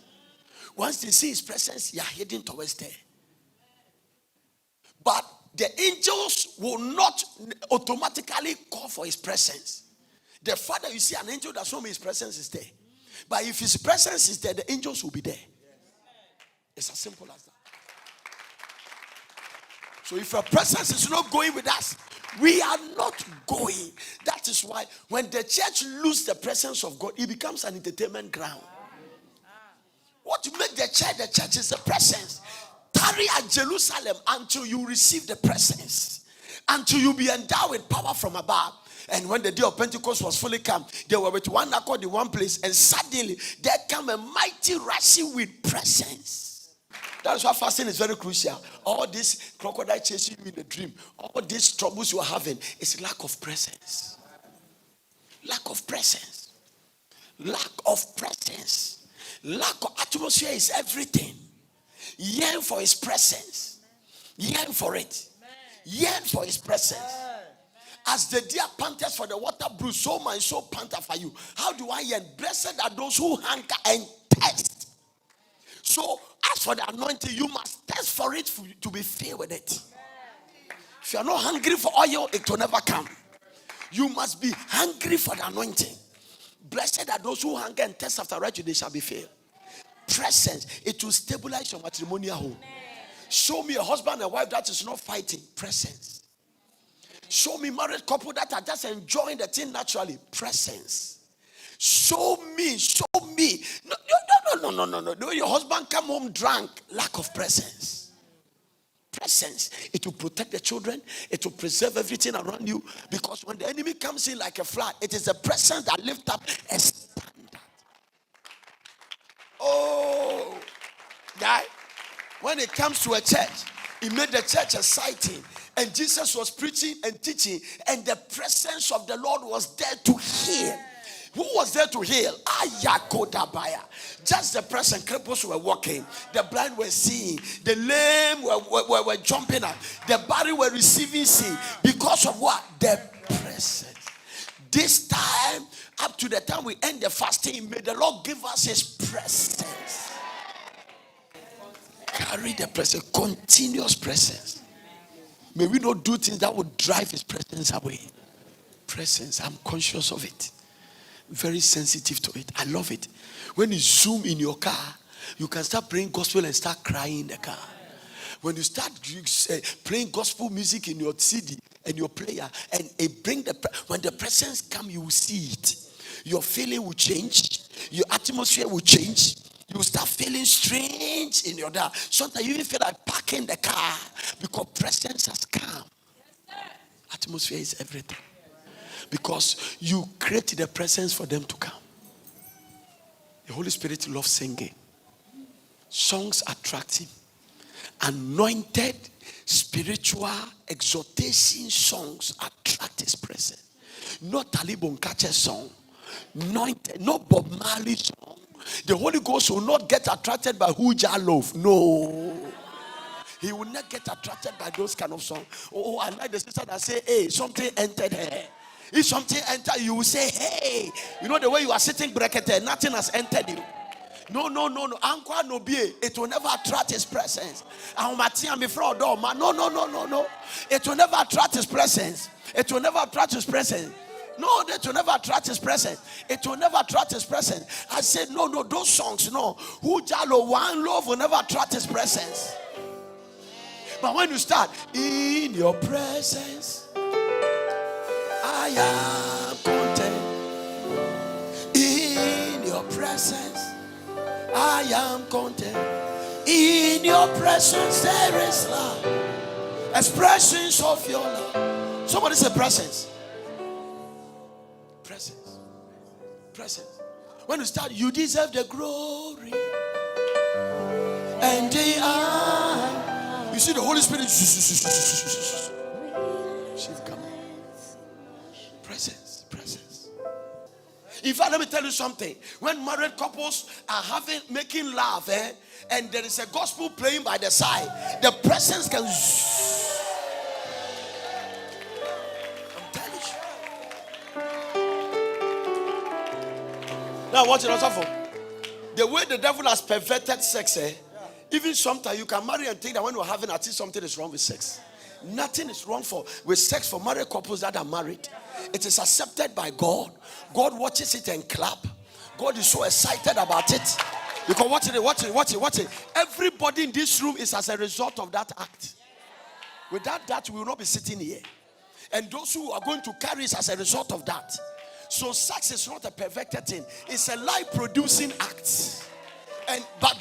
Once they see his presence, you are heading towards there. But the angels will not automatically call for his presence. The Father, you see an angel that shows me his presence is there. But if his presence is there, the angels will be there. It's as simple as that. So if your presence is not going with us, we are not going. That is why when the church loses the presence of God, it becomes an entertainment ground. What makes the church is the presence. Tarry at Jerusalem until you receive the presence, until you be endowed with power from above. And when the day of Pentecost was fully come, they were with one accord in one place, and suddenly there came a mighty rushing with presence. That's why fasting is very crucial. All this crocodile chasing you in a dream, all these troubles you are having, is lack of presence. Lack of presence. Lack of presence. Lack of atmosphere is everything. Yearn for his presence. Yearn for it. Yearn for his presence. As the deer panteth for the water brook, so my soul panteth for you. How do I yearn? Blessed are those who hunger and thirst. So, as for the anointing, you must thirst for it to be filled with it. If you are not hungry for oil, it will never come. You must be hungry for the anointing. Blessed are those who hunger and thirst after righteousness, they shall be filled. Presence, it will stabilize your matrimonial home. Show me a husband and wife that is not fighting. Presence. Show me married couple that are just enjoying the thing naturally. Presence. Show me. No. Your husband come home drunk. Lack of presence. Presence. It will protect the children. It will preserve everything around you. Because when the enemy comes in like a flood, it is the presence that lifts up a standard. Oh, guy. When it comes to a church, it made the church exciting. And Jesus was preaching and teaching. And the presence of the Lord was there to heal. Who was there to heal? Ayakodabaya. Just the person. Cripples were walking. The blind were seeing. The lame were jumping up. The barren were receiving see. Because of what? The presence. This time, up to the time we end the fasting, may the Lord give us his presence. Carry the presence. Continuous presence. May we not do things that would drive his presence away. Presence. I'm conscious of it. Very sensitive to it. I love it. When you zoom in your car, you can start playing gospel and start crying in the car. When you start playing gospel music in your CD and your player, and it bring when the presence come, you will see it. Your feeling will change. Your atmosphere will change. You will start feeling strange in your day. Sometimes you even feel like parking the car because presence has come. Atmosphere is everything. Because you create the presence for them to come. The Holy Spirit loves singing. Songs attract him. Anointed, spiritual, exhortation songs attract his presence. Not Talibon Kache song. Not Bob Marley song. The Holy Ghost will not get attracted by Huja Love. No. He will not get attracted by those kind of songs. Oh, I like the sister that say, hey, something entered her. If something enters, you will say, hey. You know the way you are sitting bracket, nothing has entered you. No. Ankwa no be. It will never attract his presence. No. It will never attract his presence. It will never attract his presence. No, it will never attract his presence. It will never attract his presence. I said, no, those songs, no. Who Jalo one love will never attract his presence. But when you start, in your presence, I am content. In your presence, I am content. In your presence, there is love. Expressions of your love. Somebody say presence. Presence. Presence. When you start, you deserve the glory and the honor. You see the Holy Spirit. She's coming. Presence. In fact, let me tell you something. When married couples are making love, and there is a gospel playing by the side, the presence can. I'm telling you. Now, watch it also for the way the devil has perverted sex. Even sometimes you can marry and think that when you're having, at least something is wrong with sex. Nothing is wrong with sex for married couples that are married. It is accepted by God. God watches it and clap. God is so excited about it. Because watch it. Everybody in this room is as a result of that act. Without that, we will not be sitting here. And those who are going to carry it as a result of that. So sex is not a perverted thing. It's a life-producing act. And but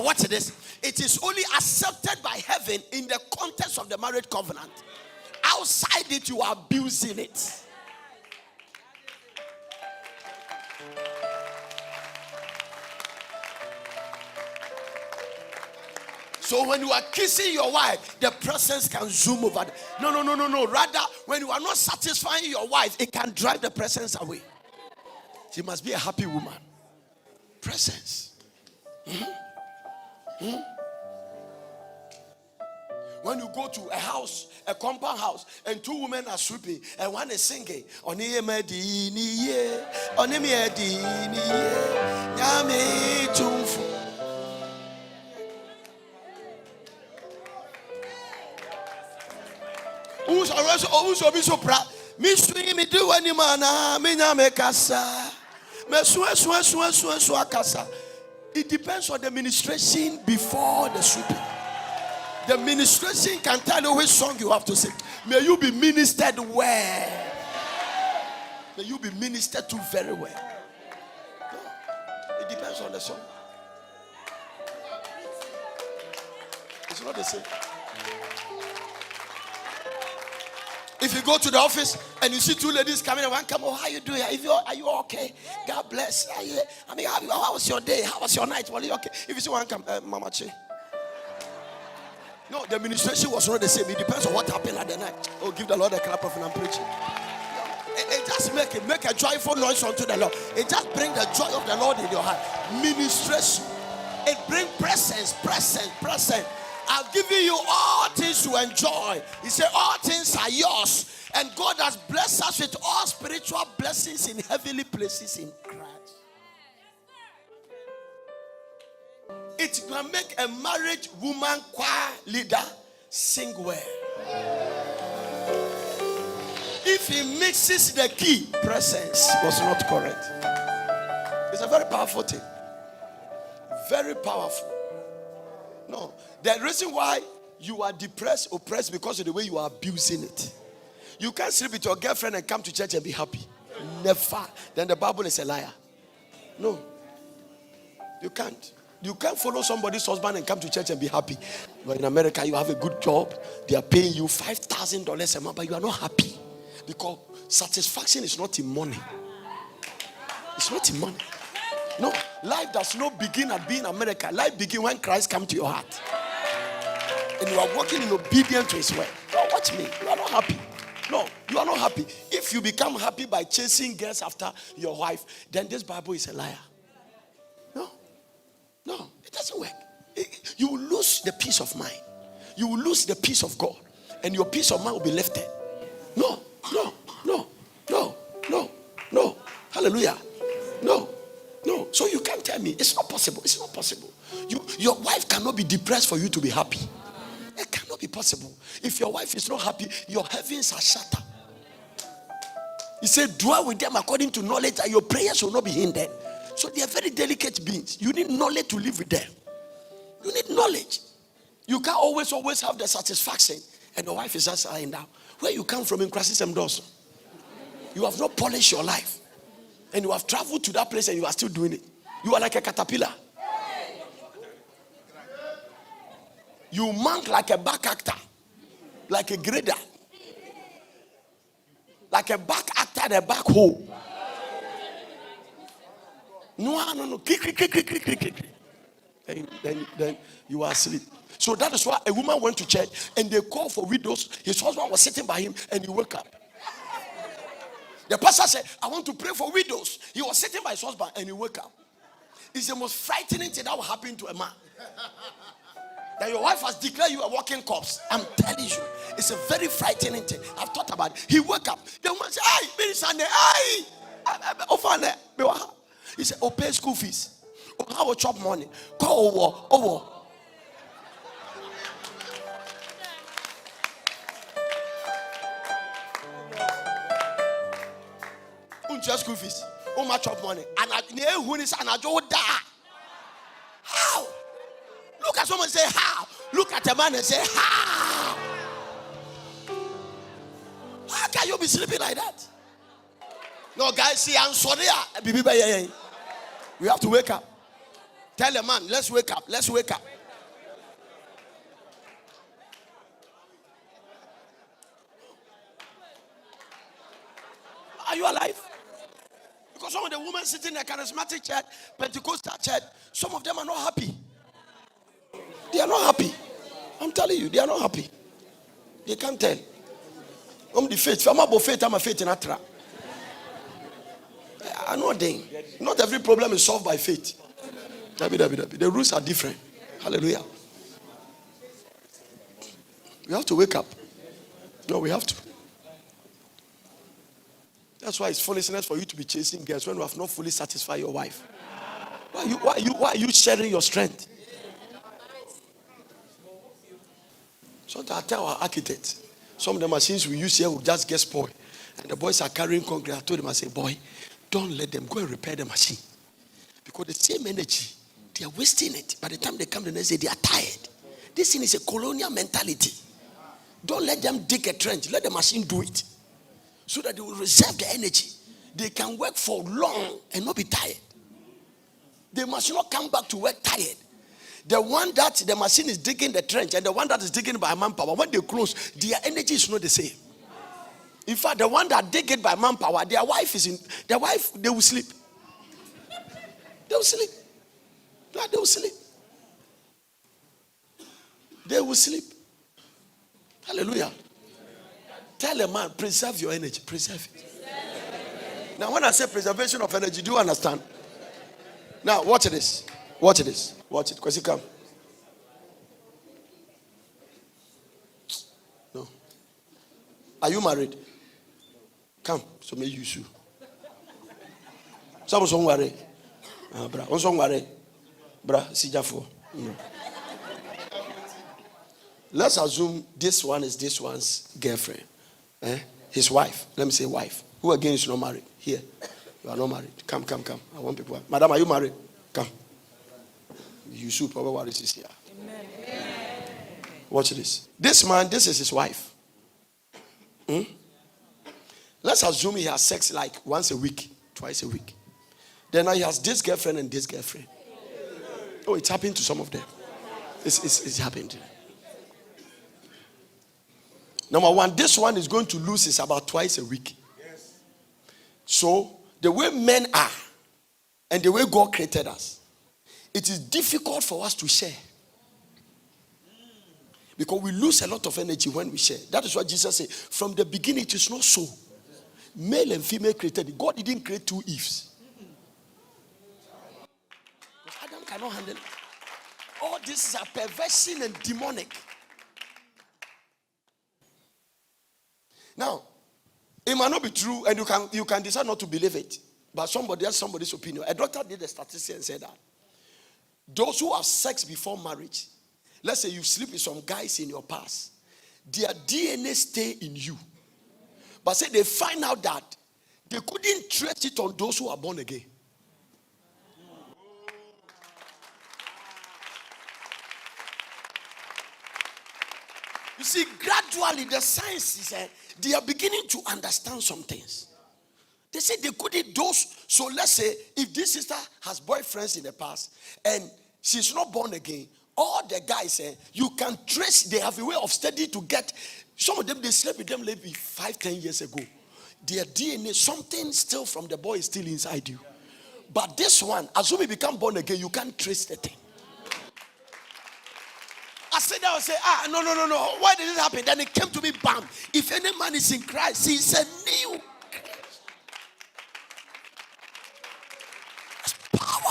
watch this. It is only accepted by heaven in the context of the marriage covenant. Outside it, you are abusing it. So when you are kissing your wife, the presence can zoom over. No. Rather, when you are not satisfying your wife, it can drive the presence away. She must be a happy woman. Presence. When you go to a house, a compound house, and two women are sweeping, and one is singing, it depends on the ministration before the sweeping. The ministration can tell you which song you have to sing. May you be ministered well. May you be ministered to very well. No, it depends on the song. It's not the same. If you go to the office and you see two ladies coming and one come, oh, how you doing? Are you okay? God bless. I mean, how was your day? How was your night? Well, you okay? If you see one come, Mama Che. No, the administration was not the same. It depends on what happened at the night. Oh, give the Lord a clap of and I'm preaching. It just make a joyful noise unto the Lord. It just bring the joy of the Lord in your heart. Ministration. It bring presence. I've given you all things to enjoy. He said all things are yours. And God has blessed us with all spiritual blessings in heavenly places in Christ. It can make a married woman choir leader sing well. If he mixes the key, presence was not correct. It's a very powerful thing. Very powerful. No, the reason why you are depressed, oppressed, because of the way you are abusing it. You can't sleep with your girlfriend and come to church and be happy. Never. Then the Bible is a liar. No, you can't. You can't follow somebody's husband and come to church and be happy. But in America, you have a good job. They are paying you $5,000 a month, but you are not happy. Because satisfaction is not in money. It's not in money. No, life does not begin at being America. Life begins when Christ comes to your heart. And you are walking in obedience to his word. No, watch me. You are not happy. No, you are not happy. If you become happy by chasing girls after your wife, then this Bible is a liar. No, it doesn't work. You will lose the peace of mind. You will lose the peace of God. And your peace of mind will be lifted. No. Hallelujah. No. So you can't tell me. It's not possible. It's not possible. Your wife cannot be depressed for you to be happy. It cannot be possible. If your wife is not happy, your heavens are shut up. He said, dwell with them according to knowledge, and your prayers will not be hindered. So they are very delicate beings. You need knowledge to live with them. You need knowledge. You can't always have the satisfaction. And your wife is just lying down. Where you come from in Christendom Dawson? You have not polished your life. And you have traveled to that place and you are still doing it. You are like a caterpillar. You monk like a back actor. Like a grader. Like a back actor, the back hole. No. Click. Then you are asleep. So that is why a woman went to church and they called for widows. His husband was sitting by him and he woke up. The pastor said, I want to pray for widows. He was sitting by his husband and he woke up. It's the most frightening thing that will happen to a man. That your wife has declared you a walking corpse. I'm telling you, it's a very frightening thing. I've thought about it. He woke up. The woman said, "Hey, Mary Sunday, hey, he said, "Oh, pay school fees. Oh, how will chop money? Go over." School fees. Oh, much of money. And how? Look at someone and say, how? Look at a man and say, how? How can you be sleeping like that? No, guys, see, I'm sorry. We have to wake up. Tell a man, let's wake up. Let's wake up. Are you alive? Because some of the women sitting in a charismatic church, Pentecostal church, some of them are not happy. They are not happy. I'm telling you, they are not happy. They can't tell. I'm the faith. I'm about faith. I'm a faith in Atra. I know they. Not every problem is solved by faith. The rules are different. Hallelujah. We have to wake up. No, we have to. That's why it's foolishness for you to be chasing girls when you have not fully satisfied your wife. Why are you sharing your strength? So I tell our architects, some of the machines we use here will just get spoiled. And the boys are carrying concrete. I told them, I say, boy, don't let them go and repair the machine. Because the same energy, they are wasting it. By the time they come the next day, they are tired. This thing is a colonial mentality. Don't let them dig a trench. Let the machine do it. So that they will reserve the energy. They can work for long and not be tired. They must not come back to work tired. The one that the machine is digging the trench and the one that is digging by manpower, when they close, their energy is not the same. In fact, the one that dig it by manpower, they will sleep. They will sleep. Yeah, they will sleep. They will sleep. Hallelujah. Tell a man, preserve your energy. Preserve it. Now, when I say preservation of energy, do you understand? Now, watch this. Watch this. Watch it. Kwesi, come. No. Are you married? Come. So may you sue. Some song worry. Bra. On song worry. Bra. Sijafo. Let's assume this one is this one's girlfriend. His wife. Let me say wife. Who again is not married? Here. You are not married. Come. I want people. Madam, are you married? Come. You should probably what is here. Amen. Watch this. This man, this is his wife. Let's assume he has sex like once a week, twice a week. Then he has this girlfriend and this girlfriend. Oh, it's happened to some of them. It's happened. Number one, this one is going to lose is about twice a week. So, the way men are and the way God created us, it is difficult for us to share. Because we lose a lot of energy when we share. That is what Jesus said. From the beginning, it is not so. Male and female created. God didn't create two Eves. Because Adam cannot handle it. All this is a perversion and demonic. Now, it might not be true, and you can decide not to believe it. But somebody's opinion. A doctor did a statistic and said that those who have sex before marriage, let's say you sleep with some guys in your past, their DNA stay in you. But say they find out that they couldn't trace it on those who are born again. You see, gradually the science is they are beginning to understand some things. They say they couldn't dose. So let's say if this sister has boyfriends in the past and she's not born again, all the guys you can trace, they have a way of study to get. Some of them, they slept with them maybe 5-10 years ago. Their DNA, something still from the boy is still inside you. But this one, as soon as you become born again, you can't trace the thing. I said that, I say, no. Why did it happen? Then it came to me, bam. If any man is in Christ, he is a new Christ.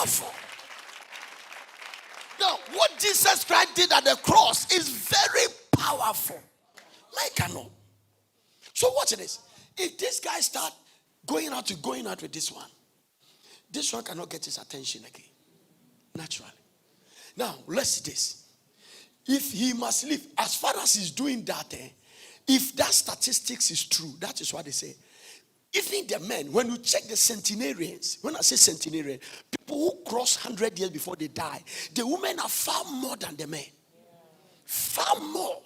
powerful. Now, what Jesus Christ did at the cross is very powerful. Like cannot. So watch this. If this guy start going out with this one cannot get his attention again. Naturally. Now, let's see this. If he must live, as far as he's doing that, if that statistics is true, that is what they say. Even the men, when you check the centenarians, when I say centenarian, people who cross 100 years before they die, the women are far more than the men. Far more.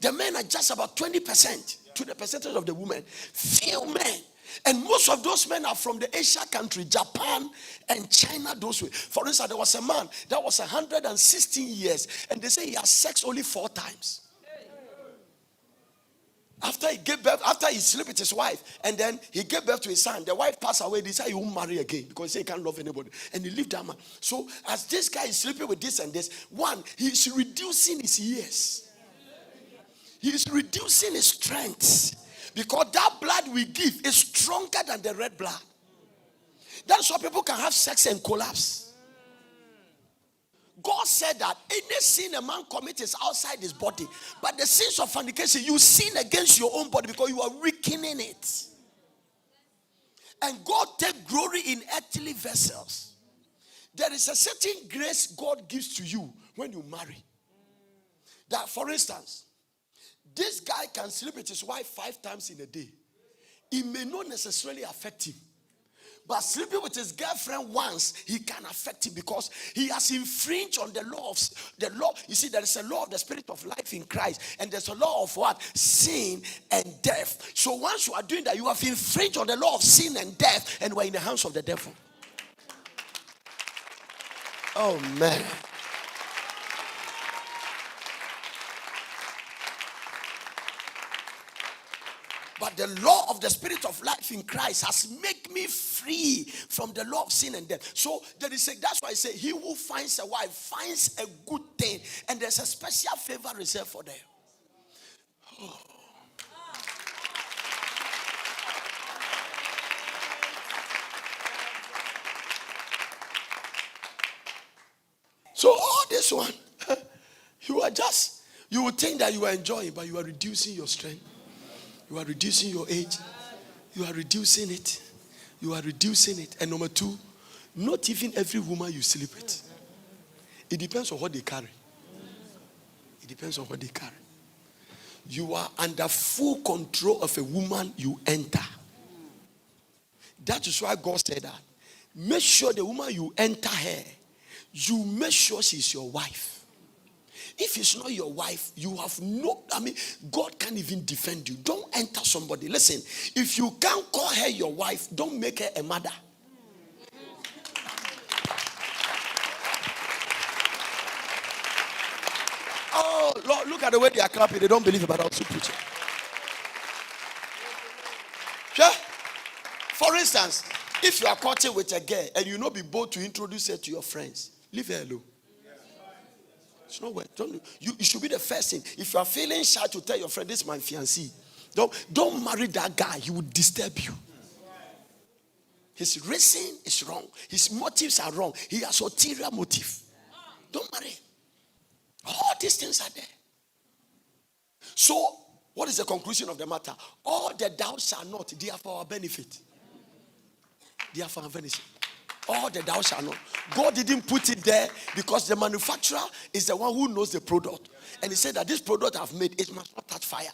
The men are just about 20% to the percentage of the women. Few men. And most of those men are from the Asia country, Japan and China, those way. For instance, there was a man that was 116 years, and they say he has sex only 4 times. After he gave birth, after he slept with his wife, and then he gave birth to his son, the wife passed away. They said he won't marry again because he can't love anybody. And he lived that man. So as this guy is sleeping with this and this, one, he's reducing his years. He's reducing his strength. Because that blood we give is stronger than the red blood. That's why people can have sex and collapse. God said that any sin a man commits is outside his body. But the sins of fornication, you sin against your own body because you are weakening it. And God takes glory in earthly vessels. There is a certain grace God gives to you when you marry. That, for instance, this guy can sleep with his wife 5 times in a day. It may not necessarily affect him. But sleeping with his girlfriend once, he can affect him because he has infringed on the law of the law. You see, there is a law of the spirit of life in Christ, and there's a law of what? Sin and death. So once you are doing that, you have infringed on the law of sin and death, and we're in the hands of the devil. Oh man. But the law of the spirit of life in Christ has made me free from the law of sin and death. So that's why I say he who finds a wife finds a good thing. And there's a special favor reserved for them. Oh. So all this one, you would think that you are enjoying, but you are reducing your strength. You are reducing your age. You are reducing it. You are reducing it. And number 2, not even every woman you sleep with. It depends on what they carry. It depends on what they carry. You are under full control of a woman you enter. That is why God said that. Make sure the woman you enter her, you make sure she's your wife. If it's not your wife, you have God can't even defend you. Don't enter somebody. Listen, if you can't call her your wife, don't make her a mother. Oh, Lord, look at the way they are clapping. They don't believe about our preacher. Sure? For instance, if you are courting with a girl and you not be bold to introduce her to your friends, leave her alone. It's not worth. You should be the first thing. If you are feeling shy to tell your friend, this is my fiancé, don't marry that guy. He will disturb you. His reason is wrong. His motives are wrong. He has ulterior motive. Don't marry. All these things are there. So, what is the conclusion of the matter? All the doubts are not. They are for our benefit. They are for our benefit. All the thou shalt not. God didn't put it there because the manufacturer is the one who knows the product. And he said that this product I've made, it must not touch fire.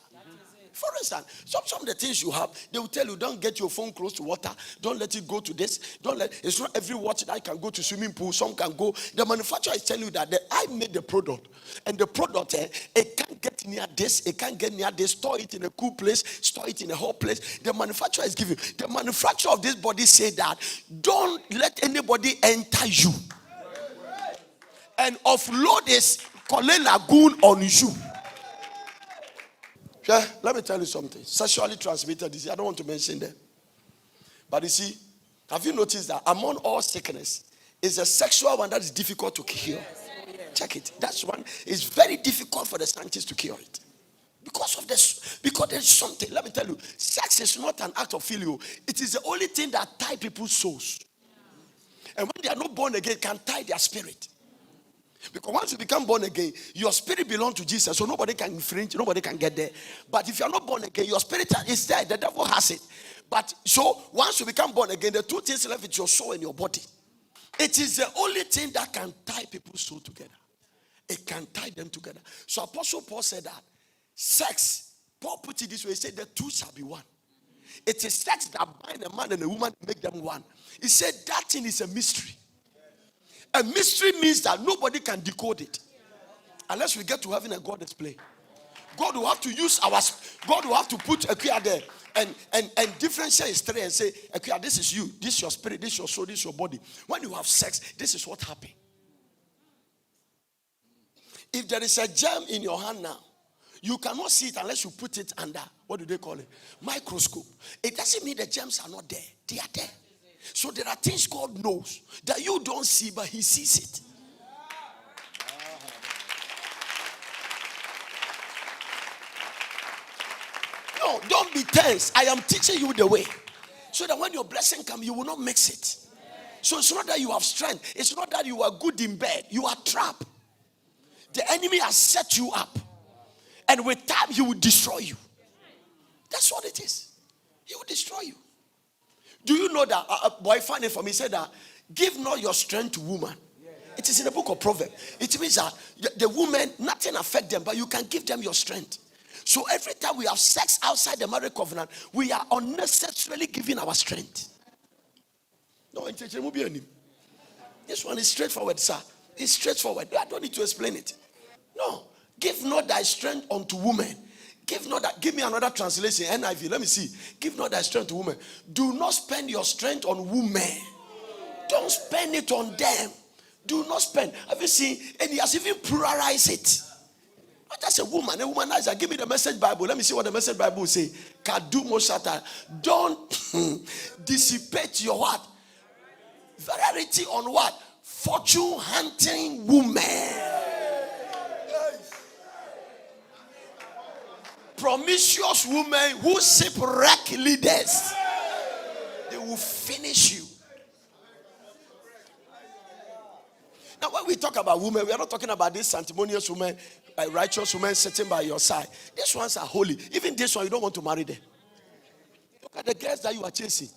For instance, some of the things you have, they will tell you, don't get your phone close to water. Don't let it go to this. It's not every watch that can go to swimming pool. Some can go. The manufacturer is telling you that I made the product. And the product, it can't get near this. It can't get near this. Store it in a cool place. Store it in a hot place. The manufacturer is giving. The manufacturer of this body say that, don't let anybody enter you. And offload this Kole Lagoon on you. Yeah, let me tell you something. Sexually transmitted disease. I don't want to mention them. But you see, have you noticed that among all sickness, is a sexual one that is difficult to cure? Yes. Check it. That's one. It's very difficult for the scientists to cure it. Because of this. Because there's something. Let me tell you. Sex is not an act of filial. It is the only thing that ties people's souls. And when they are not born again, can tie their spirit. Because once you become born again, your spirit belongs to Jesus. So nobody can infringe, nobody can get there. But if you are not born again, your spirit is there. The devil has it. But so once you become born again, the two things left is your soul and your body. It is the only thing that can tie people's soul together. It can tie them together. So Apostle Paul said that sex, Paul put it this way, he said the two shall be one. It is sex that bind a man and a woman to make them one. He said that thing is a mystery. A mystery means that nobody can decode it. Unless we get to heaven and God explain. God will have to use God will have to put Akuya there and differentiate his three and say, Akuya, this is you, this is your spirit, this is your soul, this is your body. When you have sex, this is what happened. If there is a germ in your hand now, you cannot see it unless you put it under, what do they call it? Microscope. It doesn't mean the germs are not there. They are there. So there are things God knows that you don't see, but he sees it. No, don't be tense. I am teaching you the way. So that when your blessing comes, you will not mix it. So it's not that you have strength. It's not that you are good in bed. You are trapped. The enemy has set you up. And with time, he will destroy you. That's what it is. He will destroy you. Do you know that a boy funny for me said that give not your strength to woman. It is in the book of Proverbs. It means that the woman, nothing affect them, but you can give them your strength. So every time we have sex outside the marriage covenant, we are unnecessarily giving our strength. No, this one is straightforward, sir. It's straightforward. I don't need to explain it. No. Give not thy strength unto women. Give me another translation, NIV. Let me see. Give not thy strength to women. Do not spend your strength on women. Don't spend it on them. Do not spend. Have you seen? And he has even pluralized it. Not as a woman. A womanizer. Give me the Message Bible. Let me see what the Message Bible say. Kadu Moshata. Don't dissipate your what? Variety on what? Fortune hunting women. Promiscuous women who shipwreck leaders. They will finish you. Now, when we talk about women, we are not talking about this sanctimonious woman, righteous woman sitting by your side. These ones are holy. Even this one, you don't want to marry them. Look at the girls that you are chasing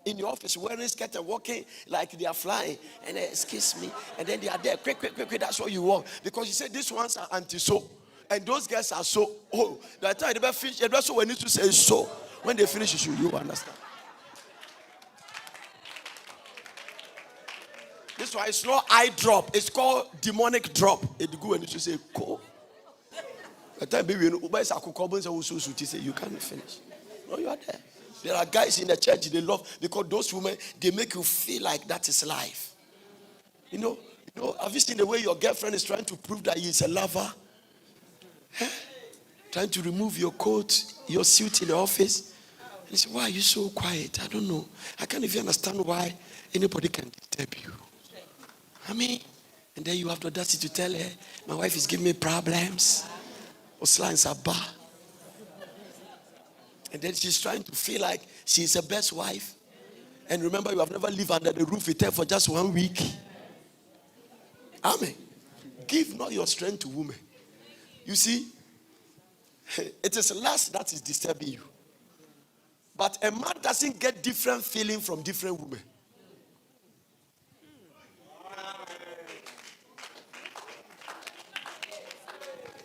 in your office, wearing skirt and walking like they are flying. And they excuse me. And then they are there. Quick. That's what you want. Because you say these ones are anti-so. And those guys are so, by the time they finish, that's what we need to say so. When they finish, you understand. This one is not eye drop. It's called demonic drop. It go and you say, go. By the time baby, you can't finish. No, you are there. There are guys in the church they love because those women, they make you feel like that is life. You know, have you seen the way your girlfriend is trying to prove that he is a lover? Trying to remove your coat, your suit in the office. And he said, why are you so quiet? I don't know. I can't even understand why anybody can disturb you. I mean, and then you have the audacity to tell her, my wife is giving me problems. And then she's trying to feel like she's the best wife. And remember, you have never lived under the roof with her for just 1 week. Amen. Give not your strength to women. You see, it is lust that is disturbing you. But a man doesn't get different feeling from different women.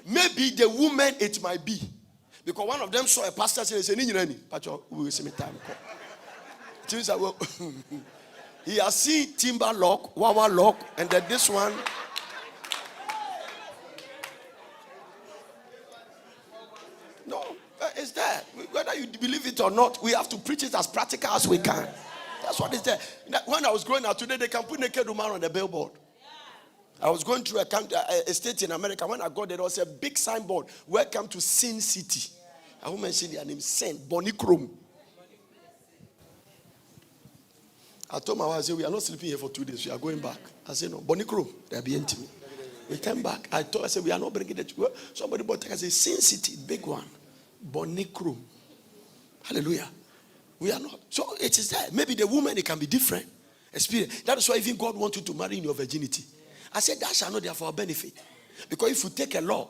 Maybe the woman it might be. Because one of them saw a pastor say, he has seen timber lock, wawa lock, and then this one. No, it's there. Whether you believe it or not, we have to preach it as practical as we can. That's what is there. When I was growing up today, they can put naked woman on the billboard. I was going through a state in America. When I got there, there was a big signboard. Welcome to Sin City. I won't mention their name. Sin Bonnie Chrome. I told my wife, I said, we are not sleeping here for 2 days. We are going back. I said, no, Bonnie Chrome. They'll be intimate. We came back. I said, we are not bringing it. Somebody bought it. I said, Sin City, big one. Bonnie Chrome. Hallelujah. We are not. So it is there. Maybe the woman, it can be different. Experience. That is why even God wants you to marry in your virginity. I said that shall not therefore benefit. Because if you take a log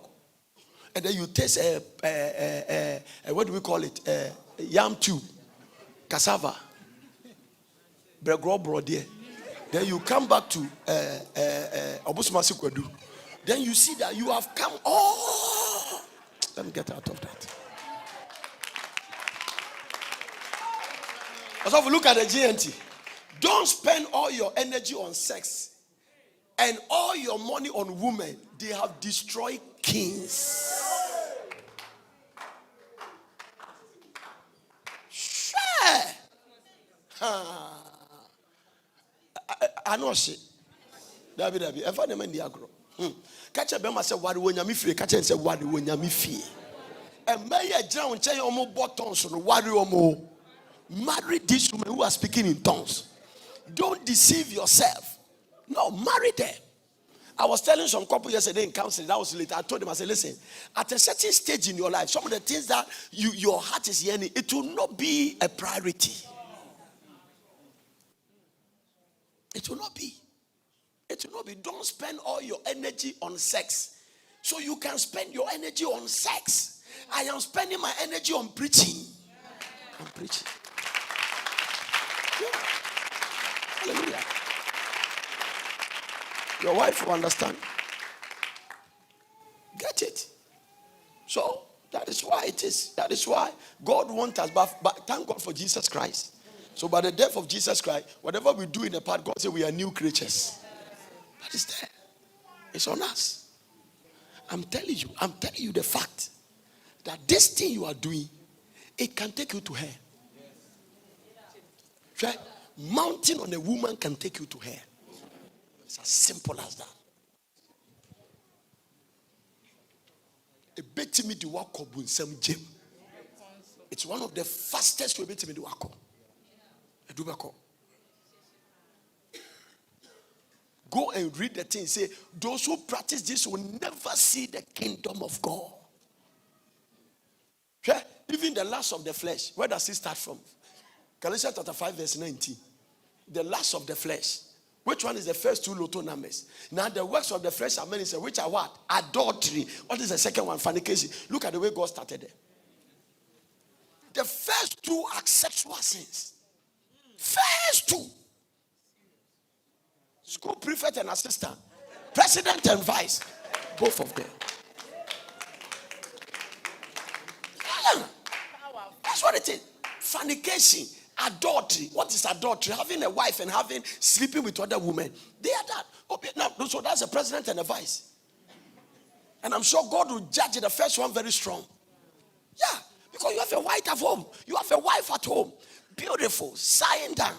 and then you taste what do we call it? Yam tube, cassava, brodier. Then you come back to Obusumasi Kwedu. Then you see that you have come. Oh, let me get out of that. So if you look at the GNT, don't spend all your energy on sex and all your money on women. They have destroyed kings. Sure. I know shit. Dabi. If I demand the agro. Catch a bema say wadi wonya mi free. Catch and say wadi wonya mi free. And may a drown chay omo buttons on wadi omo. Marry these women who are speaking in tongues. Don't deceive yourself. No, marry them. I was telling some couple yesterday in counseling. That was later. I told them, I said, listen, at a certain stage in your life, some of the things that your heart is yearning, it will not be a priority. It will not be. It will not be. Don't spend all your energy on sex. So you can spend your energy on sex. I am spending my energy on preaching. I'm preaching. Yeah. Hallelujah. Your wife will understand. Get it. So that is why it is. That is why God wants us. But thank God for Jesus Christ. So by the death of Jesus Christ, whatever we do in the past, God said we are new creatures. That is there. It's on us. I'm telling you the fact that this thing you are doing, it can take you to hell. Right? Mounting on a woman can take you to hell. It's as simple as that. It's one of the fastest way to work. Go and read the thing. Say, those who practice this will never see the kingdom of God. Yeah? Even the lust of the flesh. Where does it start from? Galatians chapter 5 verse 19. The lust of the flesh. Which one is the first two lotto numbers? Now the works of the flesh are many. Which are what? Adultery. What is the second one? Fornication. Look at the way God started it. The first two are sexual sins. First two. School prefect and assistant. President and vice. Both of them. Yeah. That's what it is. Fornication. Adultery. What is adultery? Having a wife and sleeping with other women. They are that. Okay, now, so that's a president and a vice. And I'm sure God will judge the first one very strong. Yeah. Because you have a wife at home. You have a wife at home. Beautiful. Sighing down.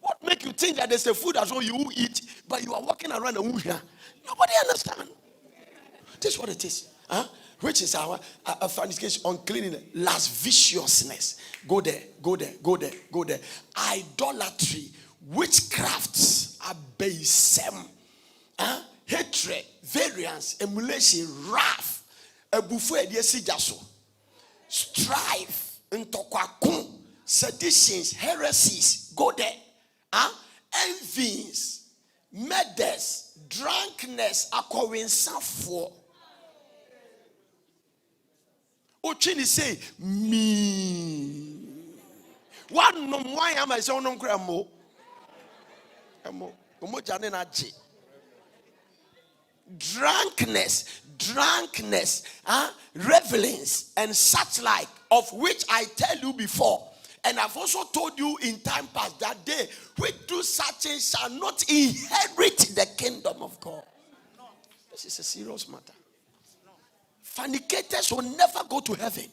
What make you think that there's a food as well you eat, but you are walking around and nobody understand. This is what it is. Huh? Which is our fornication, uncleanness, lasciviousness. Go there. Idolatry, witchcraft, abaism, hatred, variance, emulation, wrath, strife, seditions, heresies. Go there. Envies, murders, drunkenness, for. Ochini say me. One no why am I so no gramo? Drunkenness, revelings, and such like, of which I tell you before. And I've also told you in time past that they which do such things shall not inherit the kingdom of God. This is a serious matter. Fornicators will never go to heaven.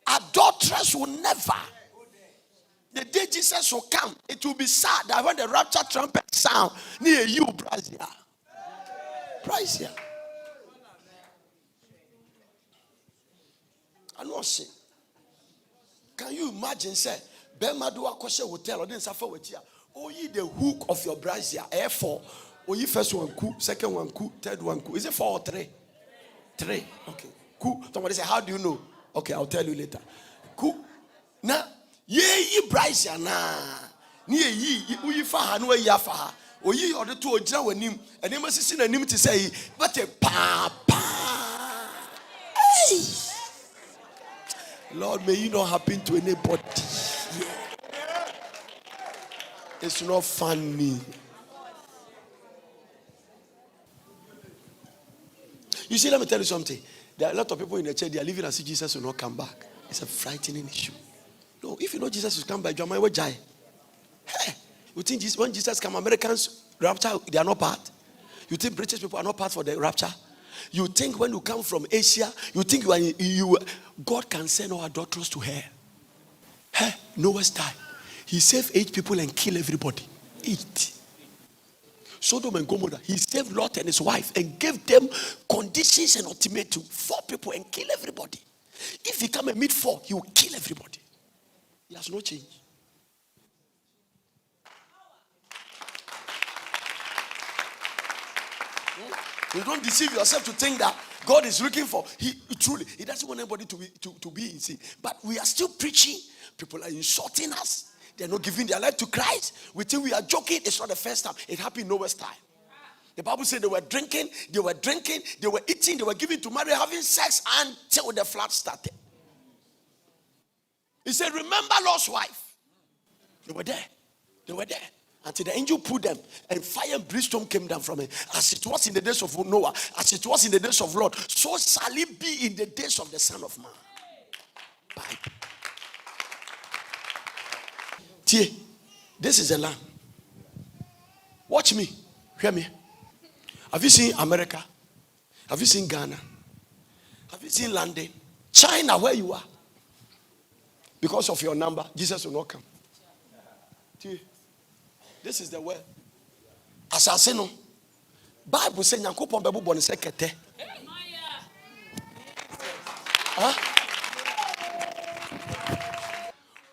Adulterers will never. The day Jesus will come, it will be sad that when the rapture trumpet sound near you, Brazil. I know see. Can you imagine, say, Bemadua Koshe hotel or then suffer with you? Oh, ye the hook of your brazier, air4. Oh, ye first one coup, second one coup, third one coup. Is it 4 or 3? 3. Okay. Coup. Somebody say, how do you know? Okay, I'll tell you later. Coup. Now, ye brazier na. Ni yi uyi fa ha no ayi afa ha. Oyi ode to ogina wanim. Ene masisi na nim te say but a pa. Hey. Lord, may you not happen to anybody. It's not funny. You see, let me tell you something. There are a lot of people in the church, they are living as if Jesus will not come back. It's a frightening issue. No, if you know Jesus will come back, you might die. Hey, you think when Jesus comes, Americans rapture, they are not part? You think British people are not part for the rapture? You think when you come from Asia, you think God can send our daughters to hell? Hey, Noah's time. He saved 8 people and killed everybody. 8. Sodom and Gomorrah. He saved Lot and his wife and gave them conditions and ultimatum. 4 people and kill everybody. If he come and meet 4, he will kill everybody. He has no change. You don't deceive yourself to think that God is looking for. He doesn't want anybody to be in sin. But we are still preaching. People are insulting us. They're not giving their life to Christ. We think we are joking. It's not the first time. It happened in Noah's time. The Bible said they were drinking, they were eating, they were giving to marry, having sex until the flood started. He said, remember Lot's wife. They were there. Until the angel pulled them, and fire and brimstone came down from it. As it was in the days of Noah, as it was in the days of Lot, so shall it be in the days of the Son of Man. Bible. This is the land. Watch me. Hear me. Have you seen America? Have you seen Ghana? Have you seen London? China, where you are? Because of your number, Jesus will not come. This is the word. Assassino. Bible says Nyankopon bebu boni se kete.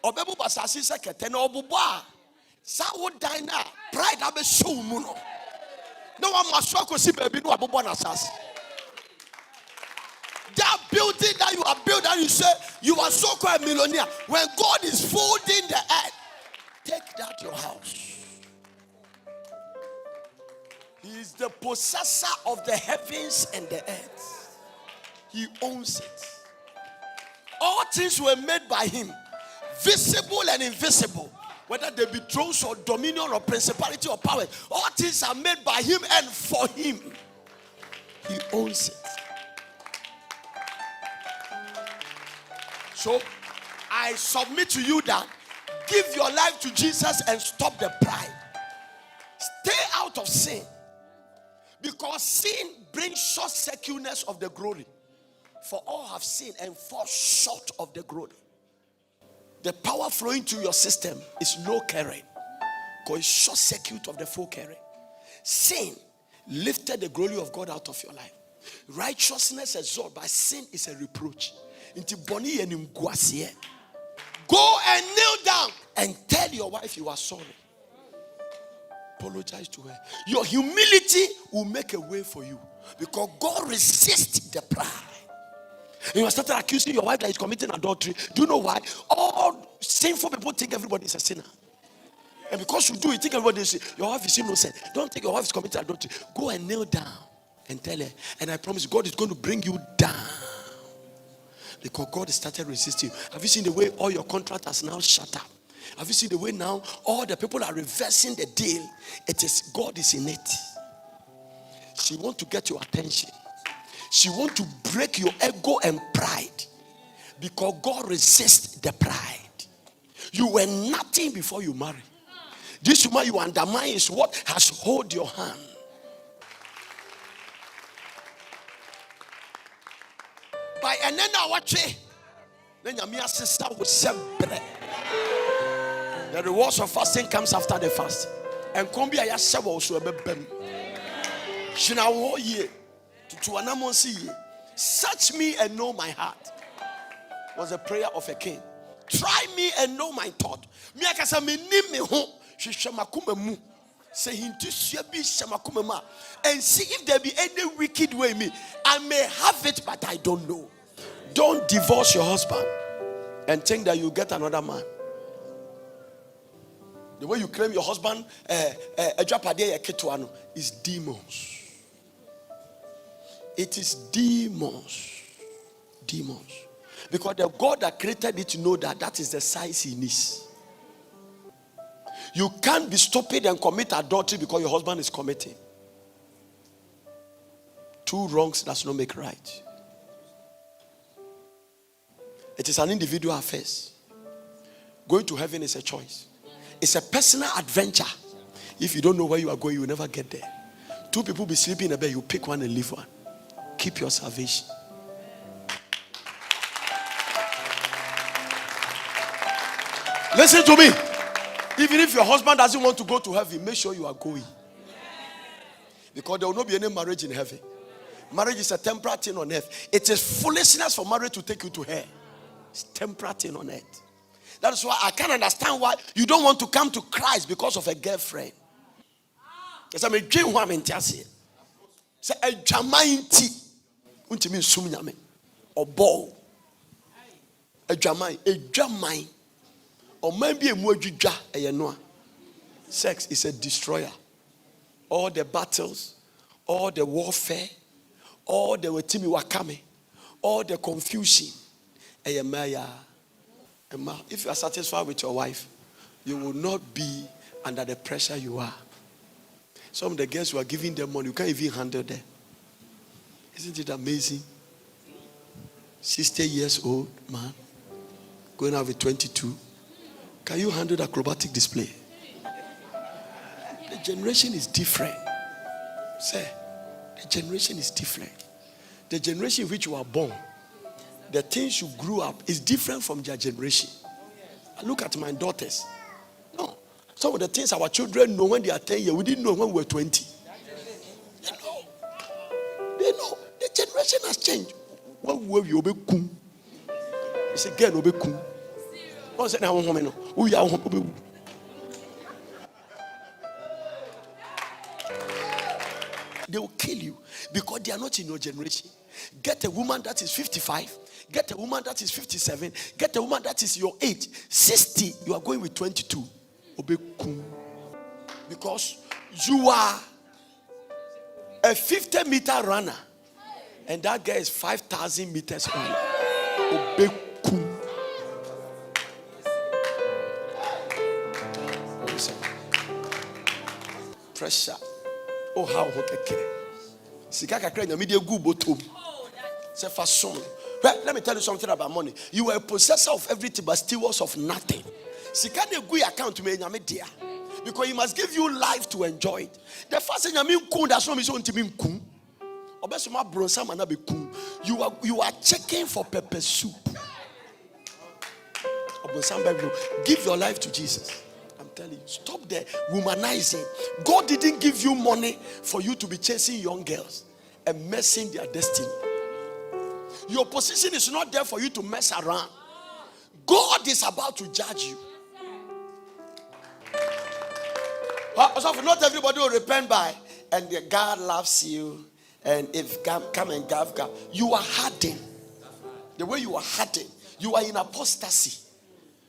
Obebu basasi se kete na obubo a sa wo dan na pride abe show mu no. No one must walk si baby no abobo na asasi. That building that you are building, you say you are so called a millionaire. When God is folding the earth, take that your house. He is the possessor of the heavens and the earth. He owns it. All things were made by him, visible and invisible. Whether they be thrones or dominion or principality or power, all things are made by him and for him. He owns it. So, I submit to you that give your life to Jesus and stop the pride. Stay out of sin. Because sin brings short-circuitness of the glory. For all have sinned and fall short of the glory. The power flowing through your system is no carrying. Because it's short-circuit of the full carrying. Sin lifted the glory of God out of your life. Righteousness exalted, but sin is a reproach. Go and kneel down and tell your wife you are sorry. Apologize to her. Your humility will make a way for you. Because God resists the pride. You have started accusing your wife that is committing adultery. Do you know why? All sinful people think everybody is a sinner. And because you do, you think everybody is your wife is innocent. Don't think your wife is committing adultery. Go and kneel down and tell her. And I promise God is going to bring you down. Because God has started resisting you. Have you seen the way all your contracts are now shut up? Have you seen the way now all the people are reversing the deal? It is God is in it. She wants to get your attention. She wants to break your ego and pride. Because God resists the pride. You were nothing before you married. This woman you undermine is what has hold your hand. By an end watch, then your sister will celebrate. The rewards of fasting comes after the fast. And kombi aya sebo also ebebem. Shina wo ye. To anamonsi ye. Search me and know my heart. Was a prayer of a king. Try me and know my thought. Me akasa me nim me ho. Hwehwemakuma mu. Say hintu sua bi hwemakuma ma. And see if there be any wicked way in me. I may have it but I don't know. Don't divorce your husband and think that you get another man. The way you claim your husband is demons. It is demons. Demons. Because the God that created it to know that is the size he needs. You can't be stupid and commit adultery because your husband is committing. Two wrongs does not make right. It is an individual affair. Going to heaven is a choice. It's a personal adventure. If you don't know where you are going, you will never get there. Two people be sleeping in a bed, you pick one and leave one. Keep your salvation. Listen to me. Even if your husband doesn't want to go to heaven, make sure you are going. Because there will not be any marriage in heaven. Marriage is a temporary thing on earth. It is foolishness for marriage to take you to hell. It's temporary thing on earth. That is why I can't understand why you don't want to come to Christ because of a girlfriend. Because I'm a dream woman. Say a jamainti. Untimi sumnyame. Or ball. A jamain. Or maybe a mujuja a. Sex is a destroyer. All the battles, all the warfare, all the wetimi wakame, all the confusion. If you are satisfied with your wife, you will not be under the pressure you are. Some of the girls who are giving them money, you can't even handle them. Isn't it amazing? 60 years old man, going out with 22. Can you handle the acrobatic display? The generation is different. Say, the generation is different. The generation in which you are born, the things you grew up is different from their generation. I look at my daughters. No. Some of the things our children know when they are 10 years, we didn't know when we were 20. They know. They know. The generation has changed. What will you be cool? It's again will be cool. What's it now? We are they will kill you because they are not in your generation. Get a woman that is 55. Get a woman that is 57. Get a woman that is your age. 60, you are going with 22. Because you are a 50-meter runner. And that guy is 5,000 meters runner. Pressure. Oh, how okay. Let me tell you something about money. You are a possessor of everything, but stewards of nothing. Because he must give you life to enjoy it. The first thing I mean, that's not you are checking for pepper soup. Give your life to Jesus. I'm telling you, stop the womanizing. God didn't give you money for you to be chasing young girls and messing their destiny. Your position is not there for you to mess around. God is about to judge you. So not everybody will repent by, and God loves you. And if come and gav, you are hardened. The way you are hardened, you are in apostasy.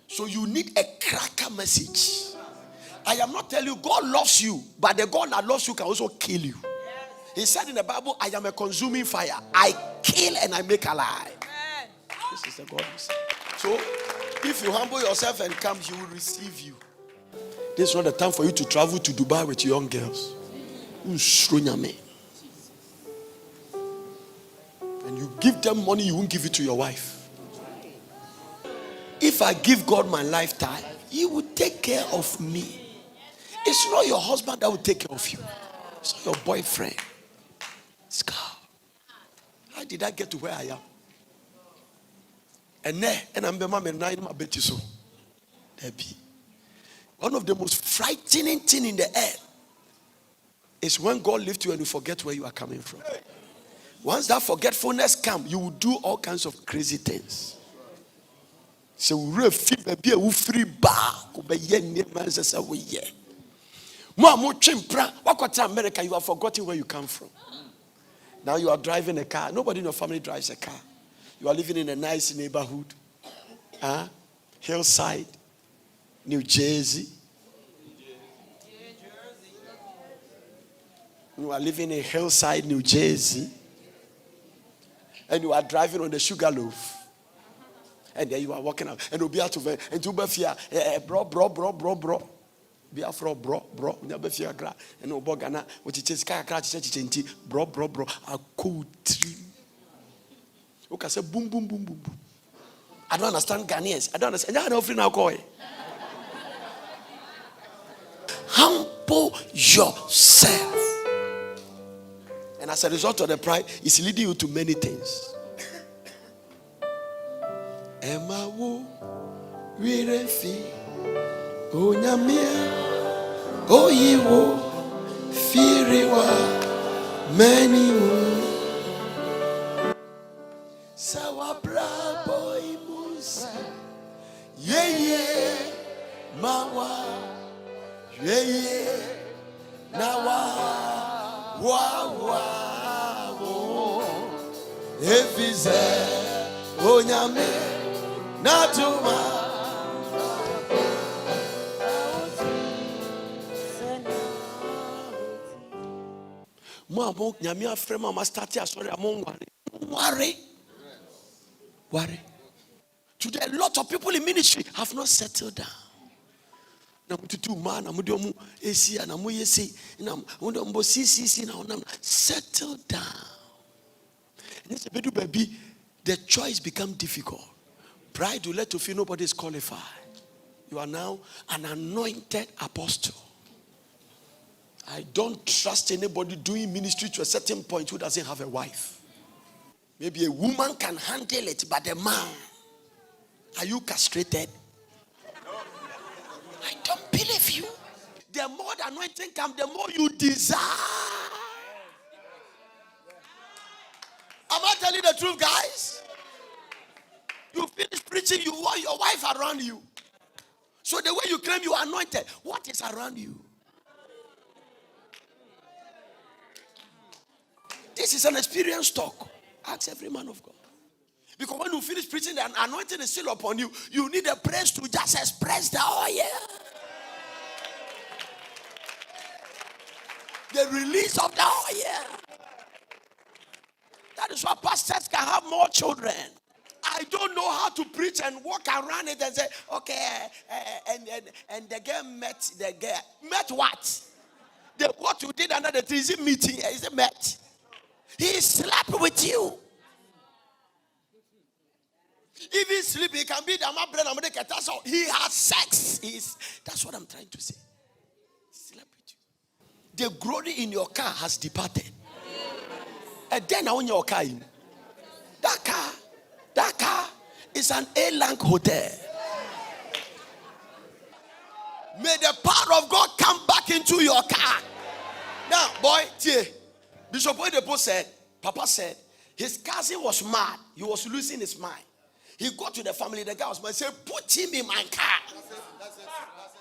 So you need a cracker message. I am not telling you God loves you, but the God that loves you can also kill you. He said in the Bible, I am a consuming fire. I kill and I make alive. This is the God who said. So if you humble yourself and come, he will receive you. This is not the time for you to travel to Dubai with young girls. And you give them money, you won't give it to your wife. If I give God my lifetime, he will take care of me. It's not your husband that will take care of you. It's not your boyfriend. It's God. How did I get to where I am? And I'm my betty so. One of the most frightening things in the air is when God lifts you and you forget where you are coming from. Once that forgetfulness comes, you will do all kinds of crazy things. So we free bar. America, you have forgotten where you come from. Now you are driving a car. Nobody in your family drives a car. You are living in a nice neighborhood. Hillside, New Jersey. You are living in Hillside, New Jersey, and you are driving on the Sugarloaf, and there you are walking out, and you'll be out of it, and you'll be fear, bro. Be afro bro. Never fear gra, and no bogana, which is crack, bro. A cool tree. Okay, say boom. I don't understand Ghanaians. I don't understand. I don't know how humble yourself. And as a result of the pride, it's leading you to many things. Emma wo wirefi onyamia oyiwo firiwa many wo sawa brabo imusa ye mawa ye nawa wa efize onyame natuma mo abo nyame afre ma start asori amon worry. Today a lot of people in ministry have not settled down. Na mututu man amudomu esi na mo yesi na mo si na settle down. The choice become difficult. Pride will let you feel nobody is qualified. You are now an anointed apostle. I don't trust anybody doing ministry to a certain point who doesn't have a wife. Maybe a woman can handle it, but a man, are you castrated? I don't believe you. The more the anointing comes, the more you desire. Am I telling the truth, guys? You finish preaching, you want your wife around you. So the way you claim you are anointed, what is around you? This is an experience talk. Ask every man of God. Because when you finish preaching, the anointing is still upon you. You need a praise to just express the oil. The release of the oil. That is why pastors can have more children. I don't know how to preach and walk around it and say, okay, and the girl met the girl. Met what? What you did under the tree, is it meeting? Is it met? He slept with you. If he's sleeping, he can be the man. He has sex. That's what I'm trying to say. He slept with you. The glory in your car has departed. And then on your car, that car is an A-Lank hotel. May the power of God come back into your car. Now, boy, Bishop Oyedepo said, Papa said, his cousin was mad. He was losing his mind. He got to the family, the guy was mad. He said, put him in my car.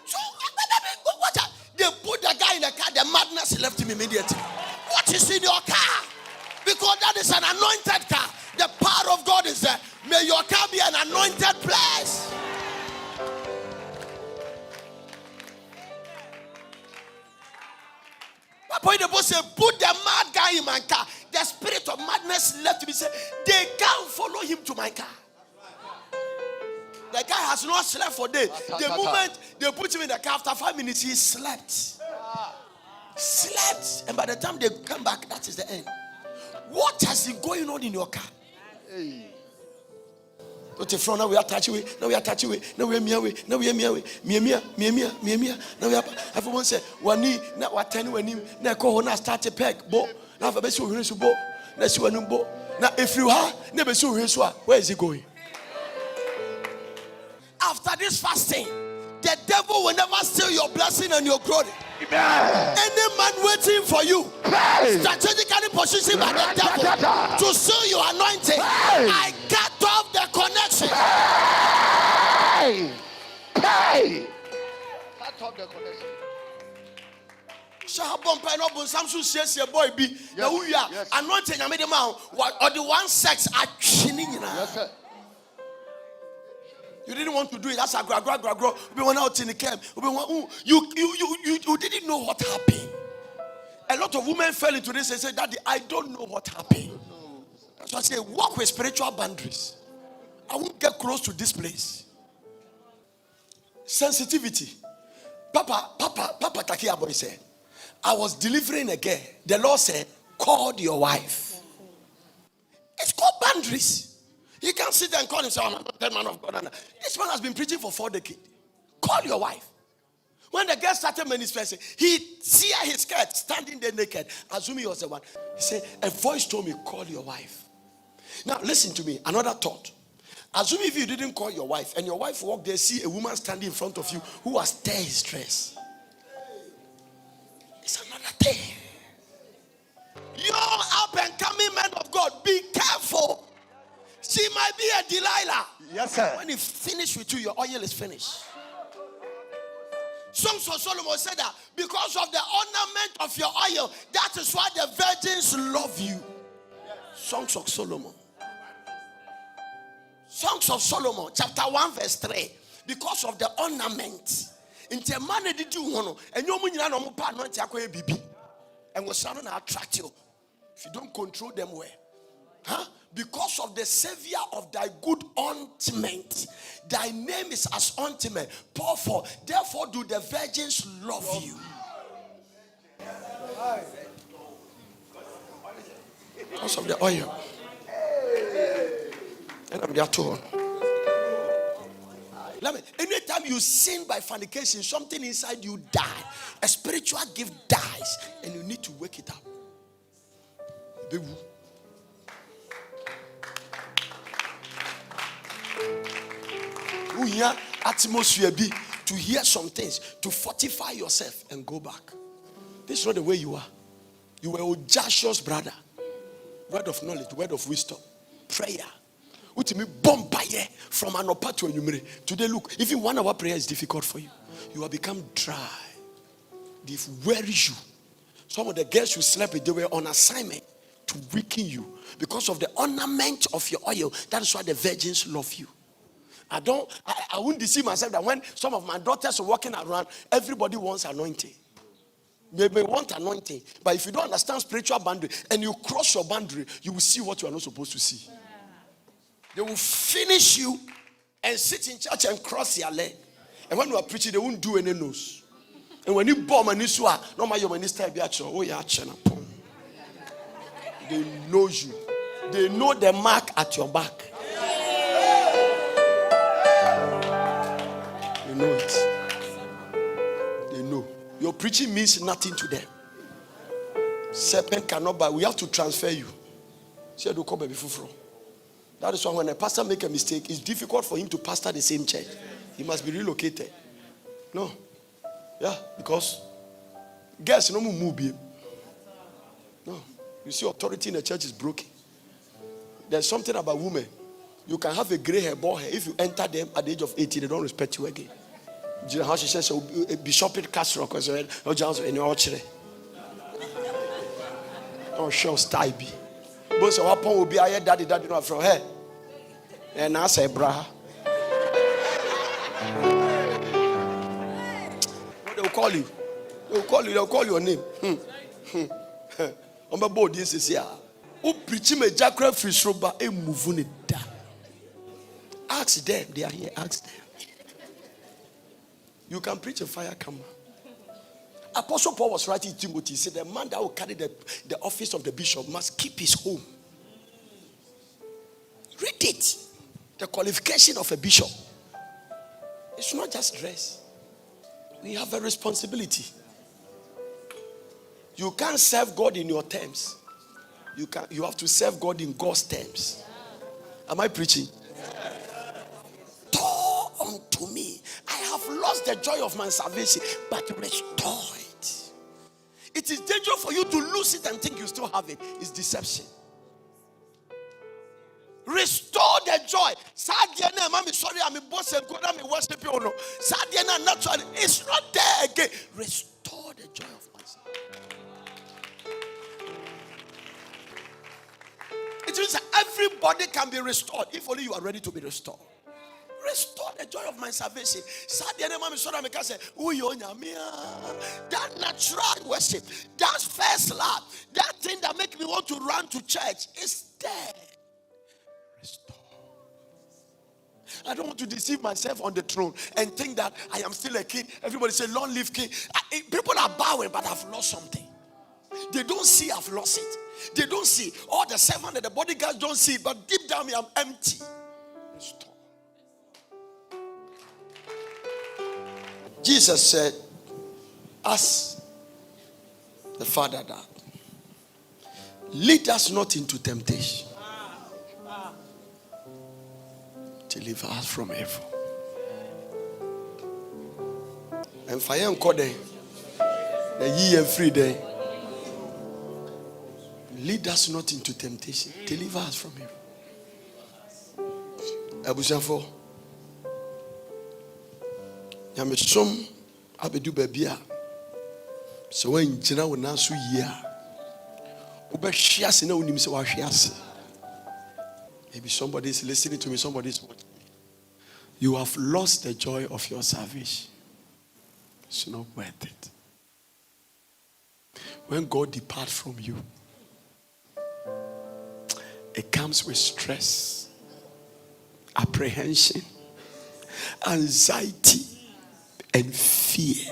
So, they put the guy in the car, the madness left him immediately. What is in your car? Because that is an anointed car. The power of God is there. May your car be an anointed place. Papa the boss said, put the mad guy in my car. The spirit of madness left me. Say, they can't follow him to my car. The guy has not slept for days. The moment they put him in the car, after 5 minutes, he slept. And by the time they come back, that is the end. What has been going on in your car? Now we are touching. Now we are touching. Now we are me. Now we are me. Now we are. Everyone say, "Wani na watani wani na ko na start a peg bo na fa besu hwere bo na si wanu bo na if you ha na besu hwere so where is he going?" After this fasting, the devil will never steal your blessing and your glory. Amen. Any man waiting for you, strategically positioned by the devil to steal your anointing, I cut off the connection. Cut off the connection. Boy be now we are anointing a middle man or the one sex are chinning. Yes, sir. You didn't want to do it. That's a grow. We went out in the camp. You didn't know what happened. A lot of women fell into this and said, Daddy, I don't know what happened. So I say, walk with spiritual boundaries. I won't get close to this place. Sensitivity. Papa Takia boy said, I was delivering a girl. The Lord said, call your wife. It's called boundaries. He can't sit there and call himself, I'm not a man of God. This man has been preaching for 4 decades. Call your wife. When the girl started manifesting, he tear his skirt, standing there naked. Assuming he was the one. He said, a voice told me, call your wife. Now, listen to me. Another thought. Assume if you didn't call your wife, and your wife walked there, see a woman standing in front of you who has tear his dress. It's another thing. Young up and coming men of God, be careful. She might be a Delilah.
Yes, sir.
When he finish with you, your oil is finished. Songs of Solomon said that because of the ornament of your oil, that is why the virgins love you. Songs of Solomon. Songs of Solomon, chapter 1, verse 3. Because of the ornament. In the man did you want and you mean no part not bibi. And was trying to attract you. If you don't control them well. Huh? Because of the savior of thy good ointment, thy name is as ointment. Pour for, therefore do the virgins love you. Because of the oil. And I'm there too. Anytime you sin by fornication, something inside you die. A spiritual gift dies, and you need to wake it up. You hear atmosphere be to hear some things, to fortify yourself and go back. This is not the way you are. You were a Joshua's brother. Word of knowledge, word of wisdom, prayer. From an upper to a today, look, even 1 hour prayer is difficult for you. You have become dry. They've wearied you. Some of the girls you slept with, they were on assignment to weaken you because of the ornament of your oil. That is why the virgins love you. I wouldn't deceive myself that when some of my daughters are walking around, everybody wants anointing. They may want anointing, but if you don't understand spiritual boundary and you cross your boundary, you will see what you are not supposed to see. They will finish you and sit in church and cross your leg. And when you are preaching, they won't do any nose. And when you bomb and you no matter your minister be at your they know you. They know the mark at your back. They know it. They know. Your preaching means nothing to them. Serpent cannot buy. We have to transfer you. That is why when a pastor makes a mistake, it's difficult for him to pastor the same church. He must be relocated. No. Yeah, because guys, no move. No. You see, authority in the church is broken. There's something about women. You can have a gray hair, bald hair. If you enter them at the age of 80, they don't respect you again. Do you know how she says, Bishop in Castro, because you're just in your church. Oh, sure, style be. But so what will be I daddy not from her. And I say, brah. What they'll call you? They'll call your name. On my board, this is here. Who preaching a jackrabbit fish rubber a moving it down. Ask them, they are here, ask them. You can preach a fire camera. Apostle Paul was writing to Timothy. He said, the man that will carry the office of the bishop must keep his home. Read it. The qualification of a bishop. It's not just dress. We have a responsibility. You can't serve God in your terms. You have to serve God in God's terms. Am I preaching? Restore unto me. I have lost the joy of my salvation, but restore it. It is dangerous for you to lose it and think you still have it. It's deception. Restore the joy. I'm sorry, I'm a boss and good. I'm a worship you. No, naturally, it's not there again. Restore the joy of myself. It means that everybody can be restored if only you are ready to be restored. Restore the joy of my salvation. That natural worship, that first love, that thing that makes me want to run to church is there. Restore. I don't want to deceive myself on the throne and think that I am still a king. Everybody say, long live king. People are bowing, but I've lost something. They don't see I've lost it. They don't see. All the servants and the bodyguards don't see it, but deep down me, I'm empty. Restore. Jesus said, ask the Father that lead us not into temptation, deliver us from evil. And fire and code the ye and free day. Lead us not into temptation, deliver us from evil. Abusafo Yamesom abedu babia so when jina wona so yia obehwia se na onim se wahwia se. Maybe somebody is listening to me, somebody is watching. You have lost the joy of your salvation. It's not worth it. When God departs from you, it comes with stress, apprehension, anxiety, and fear.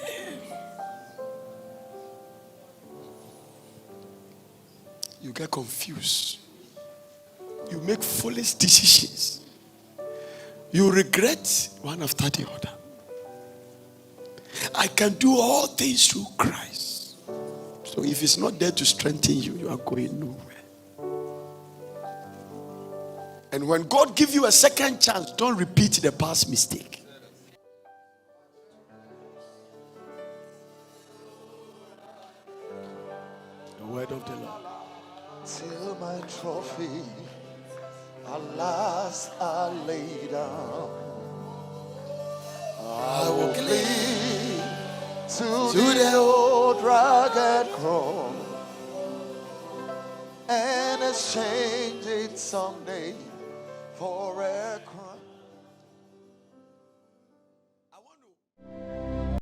You get confused. You make foolish decisions. You regret one after the other. I can do all things through Christ. So if it's not there to strengthen you, you are going nowhere. And when God gives you a second chance, don't repeat the past mistake. The word of the Lord.
Till my trophy alas I lay down, I will cling to the old rugged cross and exchange it someday for a crown.